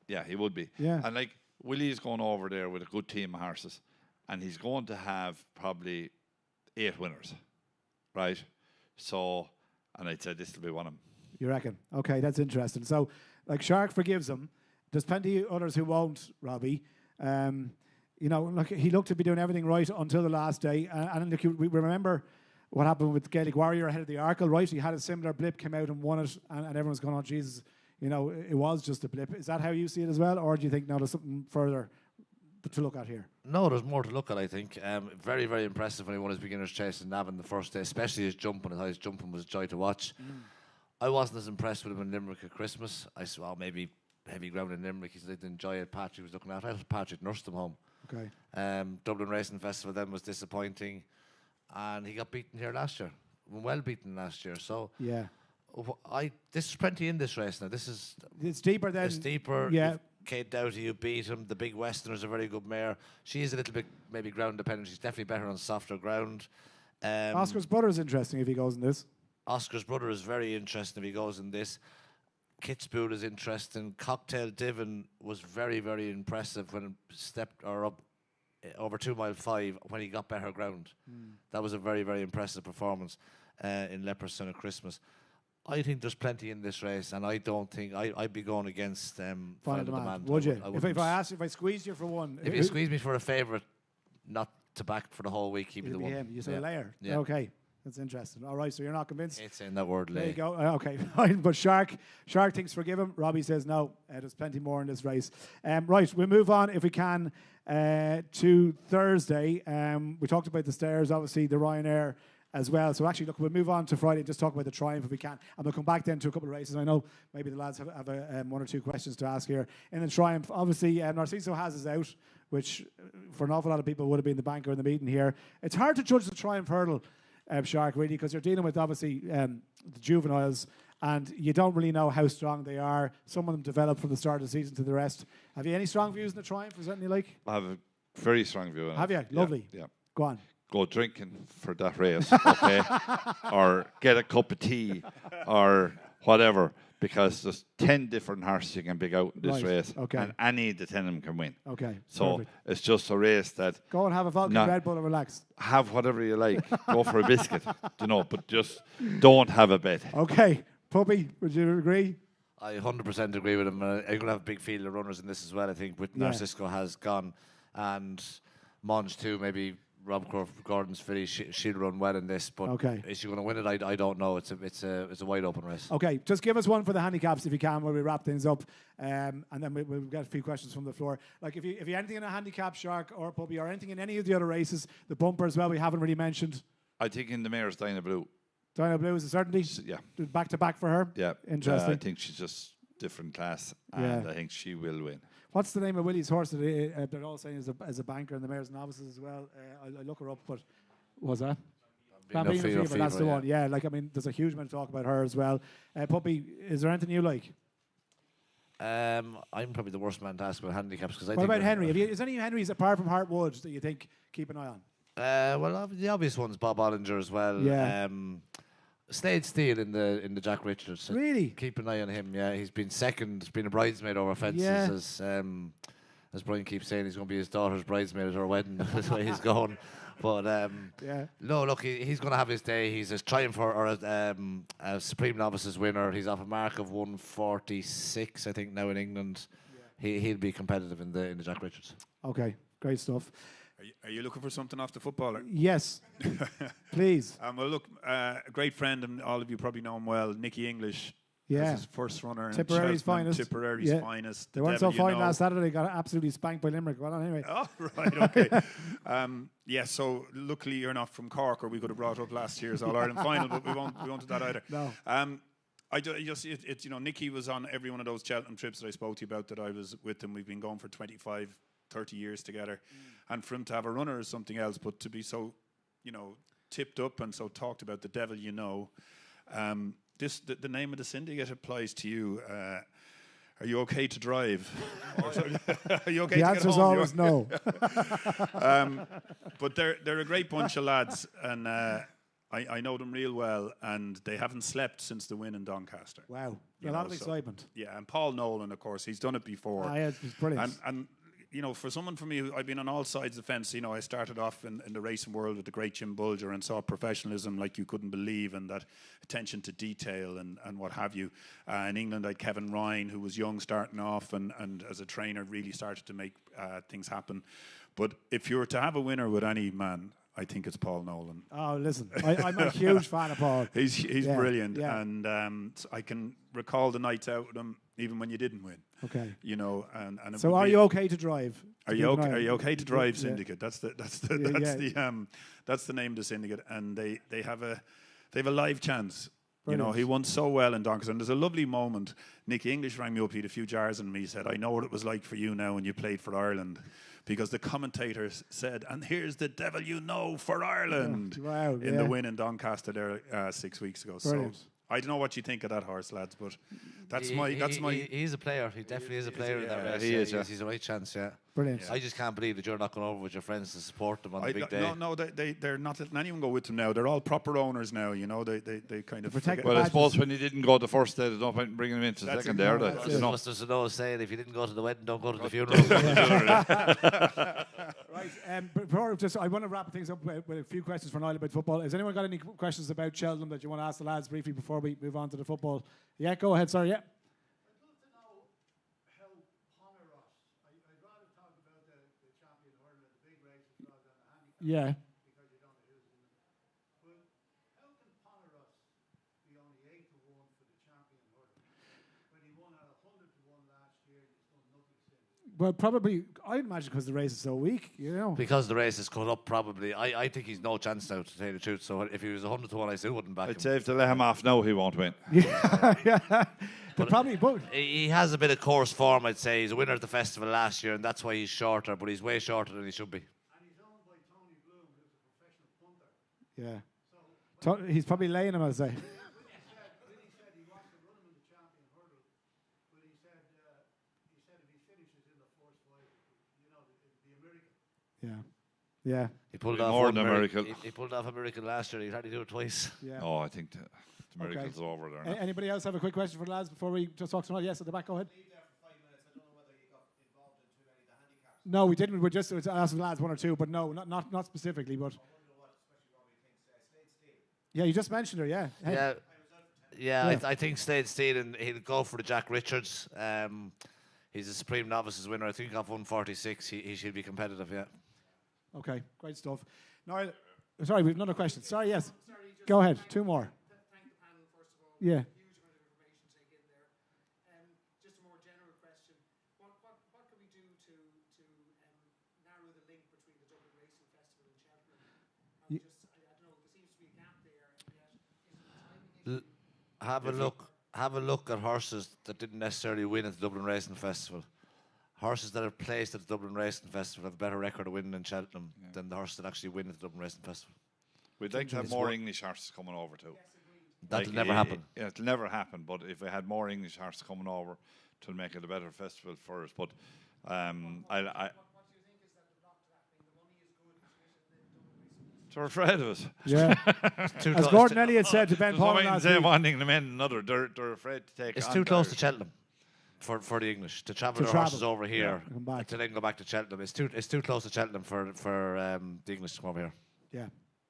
Yeah, he would be. Yeah. And like Willie's going over there with a good team of horses, and he's going to have probably 8 winners, right? So, and I'd say this will be one of them. You reckon? Okay, that's interesting. So, like Shark forgives him. There's plenty of others who won't, Robbie. You know, look, he looked to be doing everything right until the last day. And look, we remember what happened with Gaelic Warrior ahead of the Arkle, right? He had a similar blip, came out and won it, and everyone's going, oh, Jesus, you know, it was just a blip. Is that how you see it as well? Or do you think, no, there's something further to look at here? No, there's more to look at, I think. Very, very impressive when he won his beginner's chase in Navan the first day, especially his jumping. I thought his jumping was a joy to watch. I wasn't as impressed with him in Limerick at Christmas. I said, well, maybe heavy ground in Limerick. He said he didn't enjoy it. Patrick was looking after it. Patrick nursed him home. Okay. Dublin Racing Festival then was disappointing, and he got beaten here last year. Well beaten last year. So yeah, this is plenty in this race now. It's deeper than. It's deeper. Yeah. Kate Doughty, you beat him. The Big Westerner's a very good mare. She's a little bit maybe ground dependent. She's definitely better on softer ground. Oscar's brother is interesting if he goes in this. Oscar's brother is very interesting if he goes in this. Kitzbühel is interesting. Cocktail Divin was very, very impressive when it stepped up over 2 mile 5 when he got better ground. That was a very, very impressive performance in Leopardstown at Christmas. I think there's plenty in this race, and I don't think I'd be going against Final Demand. Would you? If I squeezed you for one, if you squeeze me for a favourite, not to back for the whole week, he'd be the one. Him. You say layer. Yeah. Okay. That's interesting. All right, so you're not convinced? It's saying that word, There you go. Okay, fine. But Shark thinks forgive him. Robbie says no. There's plenty more in this race. Right, we'll move on if we can to Thursday. We talked about the stairs, obviously the Ryanair as well. So actually, look, we'll move on to Friday and just talk about the Triumph if we can. And we'll come back then to a couple of races. I know maybe the lads have 1 or 2 questions to ask here. In the Triumph, obviously, Narciso has us out, which for an awful lot of people would have been the banker in the meeting here. It's hard to judge the Triumph hurdle, Shark, really, because you're dealing with, obviously, the juveniles, and you don't really know how strong they are. Some of them develop from the start of the season to the rest. Have you any strong views in the Triumph? Is that any like? I have a very strong view on it. Have you? Lovely. Yeah. Go on. Go drinking for that race, okay? Or get a cup of tea or whatever, because there's 10 different horses you can pick out in this race. Okay. And any of the 10 of them can win. Okay. So perfect. It's just a race that... Go and have a Falcon Red Bull and relax. Have whatever you like. Go for a biscuit, but just don't have a bet. Okay. Puppy, would you agree? I 100% agree with him. I'm going to have a big field of runners in this as well, I think, with Narcisco has gone. And Monge too, maybe... Rob Gordon's filly, she'll run well in this, but is she going to win it? I don't know. It's a wide open race. Okay, just give us one for the handicaps if you can, while we wrap things up, and then we'll get a few questions from the floor. Like if you anything in a handicap, Shark or Puppy, or anything in any of the other races, the bumper as well, we haven't really mentioned. I think in the mare's Dinah Blue. Dinah Blue is a certainty. Yeah, back to back for her. Yeah, interesting. I think she's just different class, and I think she will win. What's the name of Willie's horse that they're all saying is a banker in the mares and novices as well? I look her up, but what was that? Bambino Fever, that's the one. Yeah, like, I mean, there's a huge amount of talk about her as well. Puppy, is there anything you like? I'm probably the worst man to ask about handicaps. What about Henry? Is there any Henrys apart from Heartwood that you think keep an eye on? Well, the obvious one's Bob Ollinger as well. Yeah. Slade Steele in the Jack Richards. So really? Keep an eye on him. Yeah, he's been second. Been a bridesmaid over fences. As Brian keeps saying, he's going to be his daughter's bridesmaid at her wedding. That's the way he's going. But no, look, he's going to have his day. He's a Triumph or a Supreme Novices winner. He's off a mark of 146, I think, now in England. Yeah. He'll be competitive in the Jack Richards. Okay, great stuff. Are you looking for something off the footballer? Yes, please. Well, look, a great friend, and all of you probably know him well, Nicky English. Yeah. His first runner. Tipperary's finest. Tipperary's finest. They weren't so fine last Saturday. They got absolutely spanked by Limerick. Well, anyway. Oh, right, okay. So luckily you're not from Cork, or we could have brought up last year's All-Ireland final, but we won't do that either. No. Nicky was on every one of those Cheltenham trips that I spoke to you about that I was with him. We've been going for 25, 30 years together. And for him to have a runner is something else, but to be so, tipped up and so talked about, the devil the name of the syndicate applies to you. Are you okay to drive? Are you okay The to answer get is home? always no. But they're a great bunch of lads, and I know them real well, and they haven't slept since the win in Doncaster. Wow. You A lot know, of so- excitement. Yeah, and Paul Nolan, of course, he's done it before. Yeah, it's brilliant. And you know, for someone for me, I've been on all sides of the fence. You know, I started off in the racing world with the great Jim Bulger and saw professionalism like you couldn't believe, and that attention to detail and what have you. In England, I had Kevin Ryan, who was young starting off, and as a trainer really started to make things happen. But if you were to have a winner with any man, I think it's Paul Nolan. Oh, listen, I'm a huge fan of Paul. He's Yeah, brilliant, yeah. and so I can recall the nights out with him, even when you didn't win. Okay. You know, and it So would are be- you okay to drive? Are you okay? Are you okay to drive syndicate? That's the Yeah. that's the name of the syndicate, and they have a live chance. You know, Brilliant. he won so well in Doncaster, and there's a lovely moment. Nicky English rang me up, he had a few jars in me. He said, "I know what it was like for you now when you played for Ireland," because the commentators said, "And here's the devil you know for Ireland." Wow, in the win in Doncaster there 6 weeks ago. Brilliant. So I don't know what you think of that horse, lads, but that's He- my he- He's a player. He definitely is a player in that yeah, race. he is, yeah. He's a right chance, yeah. Brilliant. I just can't believe that you're not going over with your friends to support them on the big day. No, they're not letting anyone go with them now. They're all proper owners now. You know, they kind of protect forget- the Well, I badges. suppose when he didn't go the first day, there's no point in bringing him into That's second it. day, are No, they? that's You it. know. There's an old saying, if you didn't go to the wedding, don't go to the funeral. Right. Before I want to wrap things up with a few questions for Niall about football. Has anyone got any questions about Cheltenham that you want to ask the lads briefly before we move on to the football? Yeah, go ahead. Sorry, yeah. I'd love to know how Poneros, I'd rather talk about the champion hurdler, the big races rather than the handicap. Yeah. Because you don't know who's in them. But how can Poneros be only 8-1 for the champion hurdler when he won at 100-1 last year and he's done nothing since? Well, probably, I'd imagine because the race is so weak, you know. Because the race is cut up, probably. I think he's no chance now, to tell you the truth. So if he was 100-1, I still wouldn't back him. I'd say if they let him off now, he won't win. Yeah. But probably both. He has a bit of course form, I'd say. He's a winner at the festival last year, and that's why he's shorter, but he's way shorter than he should be. And he's owned by Tony Bloom, who's a professional punter. Yeah. He's probably laying him, I'd say. Willie said he wants to run him in the champion hurdle, but he said if he finishes in the first five, you know, the American. Yeah. Yeah. He pulled Be off more one than a miracle. He pulled off a miracle last year. He'd had to do it twice. Yeah. Oh, I think the miracle's over there. now. Anybody else have a quick question for the lads before we just talk to them? Yes, at the back, go ahead. No, we didn't. We just asked the lads one or two, but no, not specifically. But yeah, you just mentioned her. Yeah. Hey. Yeah, I think Slade Steele, and he'll go for the Jack Richards. He's a Supreme Novices winner. I think off 146, he should be competitive, yeah. Okay, great stuff. Niall, sorry, we have another question. Sorry, yes. Go ahead. Two more. Thank the panel, first of all. Yeah. Huge amount of information to take in there. Just a more general question. What can we do to narrow the link between the Dublin Racing Festival and Cheltenham? I don't know, there seems to be a gap there, and yet is it a timing issue? Have a look at horses that didn't necessarily win at the Dublin Racing Festival. Horses that are placed at the Dublin Racing Festival have a better record of winning in Cheltenham than the horses that actually win at the Dublin Racing Festival. We'd like to have more English horses coming over too. That'll never happen. Yeah, it'll never happen. But if we had more English horses coming over, it'll make it a better festival for us. But What do you think is that the block to that? I mean, the money is good, they're afraid of us. Yeah. As Gordon Elliott said to Ben There's no Paul point in last saying week. one thing and then another. They're afraid to take. It's on too close to Derry. Cheltenham for the English to travel To their travel. horses over here and come back. to then go back to Cheltenham. It's too close to Cheltenham for the English to come over here. Yeah.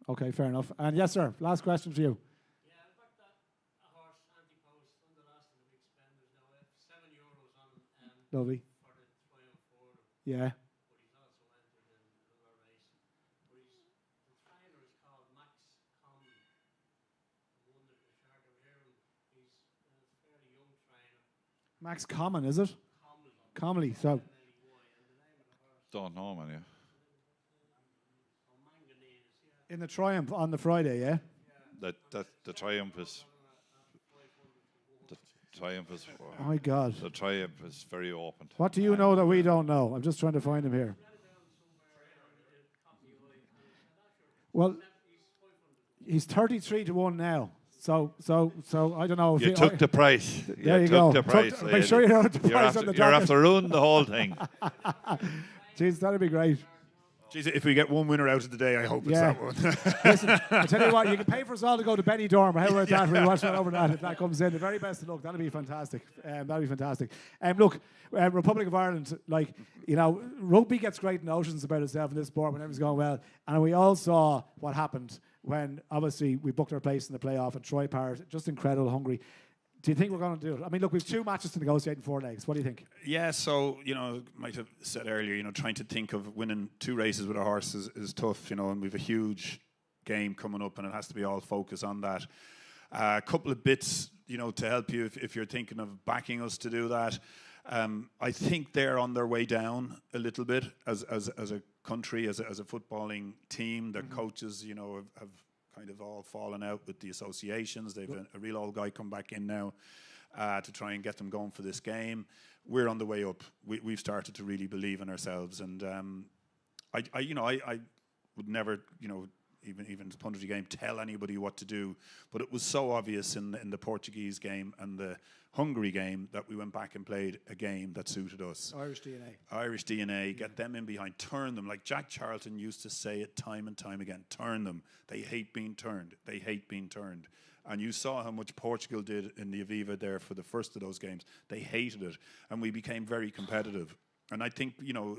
Okay, fair enough. And yes, sir. Last question for you. Yeah, I backed that a horse anti-post on the last of the big spenders now. I have €7 on Lovely. for the Triumph Order, Yeah. but he's also entered in another race. But the trainer is called Max Conley. I wonder if you're hearing. He's a fairly young trainer. Max Common, is it? Comley. So And the name of the horse, Don't know, man. Yeah. Manganese, yeah. in the Triumph on the Friday, yeah. That the triumph is. The triumph is. Oh my God. The triumph is very open. What do you know that we don't know? I'm just trying to find him here. Well, he's 33-1 now. So I don't know. If You took the price. There you go. The price. Make sure you know the price on the You're docket. after ruining the whole thing. Jeez, that'd be great. Jeez, if we get one winner out of the day, I hope it's that one. Listen, I tell you what, you can pay for us all to go to Benny Dorm. How about that? We'll watch that over that if that comes in. The very best of luck. That'll be fantastic. That'll be fantastic. Look, Republic of Ireland, like, you know, rugby gets great notions about itself in this sport when everything's going well. And we all saw what happened when, obviously, we booked our place in the playoff and Troy Power, just incredible, hungry. Do you think we're going to do it? I mean, look, we've 2 matches to negotiate in 4 legs. What do you think? Yeah, so, you know, might have said earlier, you know, trying to think of winning 2 races with a horse is tough, you know, and we've a huge game coming up and it has to be all focus on that. A couple of bits, you know, to help you if you're thinking of backing us to do that. I think they're on their way down a little bit as a country, as a footballing team. Their coaches, you know, have kind of all fallen out with the associations. They've a real old guy come back in now to try and get them going for this game. We're on the way up. We've started to really believe in ourselves, and I would never, you know, even as punditry game, tell anybody what to do. But it was so obvious in the Portuguese game and the Hungary game that we went back and played a game that suited us. Irish DNA. Irish DNA, get them in behind, turn them. Like Jack Charlton used to say it time and time again, turn them. They hate being turned. They hate being turned. And you saw how much Portugal did in the Aviva there for the first of those games. They hated it. And we became very competitive. And I think, you know,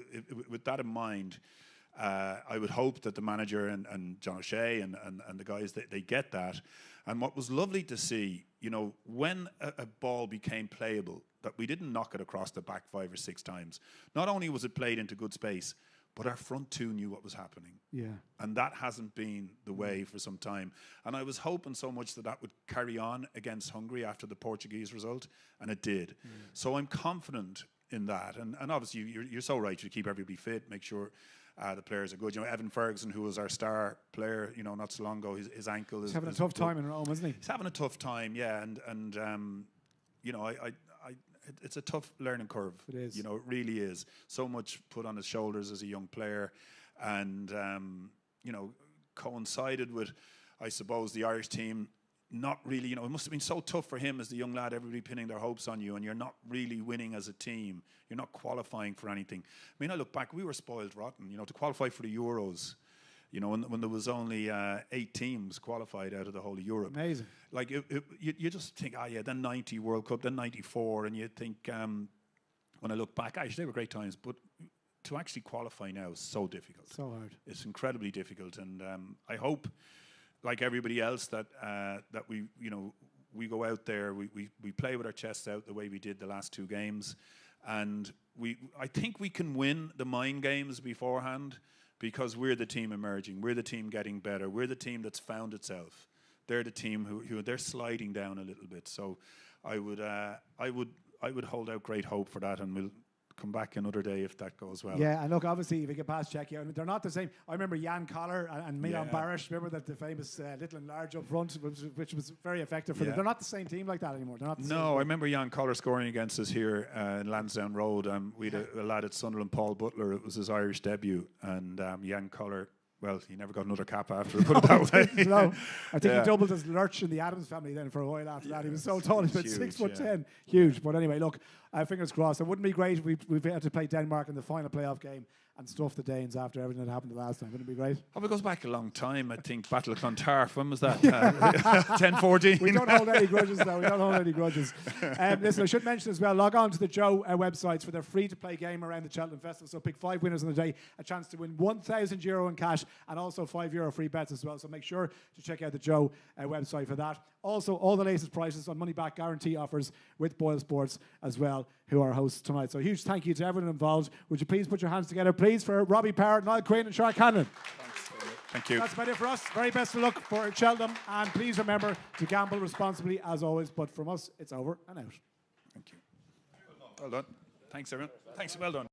with that in mind, I would hope that the manager and John O'Shea and the guys, they get that. And what was lovely to see, you know, when a ball became playable, that we didn't knock it across the back 5 or 6 times. Not only was it played into good space, but our front 2 knew what was happening. Yeah. And that hasn't been the way for some time. And I was hoping so much that would carry on against Hungary after the Portuguese result, and it did. So I'm confident in that. And obviously, you're so right. You keep everybody fit, make sure the players are good. You know, Evan Ferguson, who was our star player, you know, not so long ago, his ankle is... He's having a tough time in Rome, isn't he? He's having a tough time, yeah. And you know, it's a tough learning curve. It is. You know, it really is. So much put on his shoulders as a young player. And, you know, coincided with, I suppose, the Irish team not really, you know, it must have been so tough for him as the young lad, everybody pinning their hopes on you, and you're not really winning as a team. You're not qualifying for anything. I mean, I look back, we were spoiled rotten, you know, to qualify for the Euros, you know, when there was only 8 teams qualified out of the whole of Europe. Amazing. Like, you just think, then 90 World Cup, then 94, and you think, when I look back, actually, they were great times, but to actually qualify now is so difficult. So hard. It's incredibly difficult, and I hope, like everybody else, that we, you know, we go out there, we play with our chests out the way we did the last 2 games, and I think we can win the mind games beforehand because we're the team emerging, we're the team getting better, we're the team that's found itself. They're the team who they're sliding down a little bit. So I would hold out great hope for that, and we'll come back another day if that goes well. Yeah, and look, obviously, if you get past Czechia, I mean, they're not the same. I remember Jan Koller and Milan Barish. Remember that the famous little and large up front, which was very effective for them. They're not the same team like that anymore. They're not the same I remember Jan Koller scoring against us here in Lansdowne Road. We had a lad at Sunderland, Paul Butler. It was his Irish debut, and Jan Koller, well, he never got another cap after, put it that way. No, I think he doubled as Lurch in the Adams family then for a while after that. He was so tall, he's about 6'10", huge. But anyway, look, fingers crossed. It wouldn't be great if we've had to play Denmark in the final playoff game and stuff the Danes after everything that happened the last time. Wouldn't it be great? Oh, it goes back a long time. I think Battle of Clontarf. When was that? 10-14. We don't hold any grudges, though. We don't hold any grudges. Listen, I should mention as well, log on to the Joe websites for their free-to-play game around the Cheltenham Festival. So pick 5 winners on the day, a chance to win €1,000 in cash and also €5 free bets as well. So make sure to check out the Joe website for that. Also, all the latest prices on money-back guarantee offers with Boyle Sports as well, who are hosts tonight. So huge thank you to everyone involved. Would you please put your hands together, please, for Robbie Power, Niall Quinn and Shark Hanlon. Thank you. That's about it for us. Very best of luck for Cheltenham. And please remember to gamble responsibly as always. But from us, it's over and out. Thank you. Well done. Thanks, everyone. Thanks. Well done.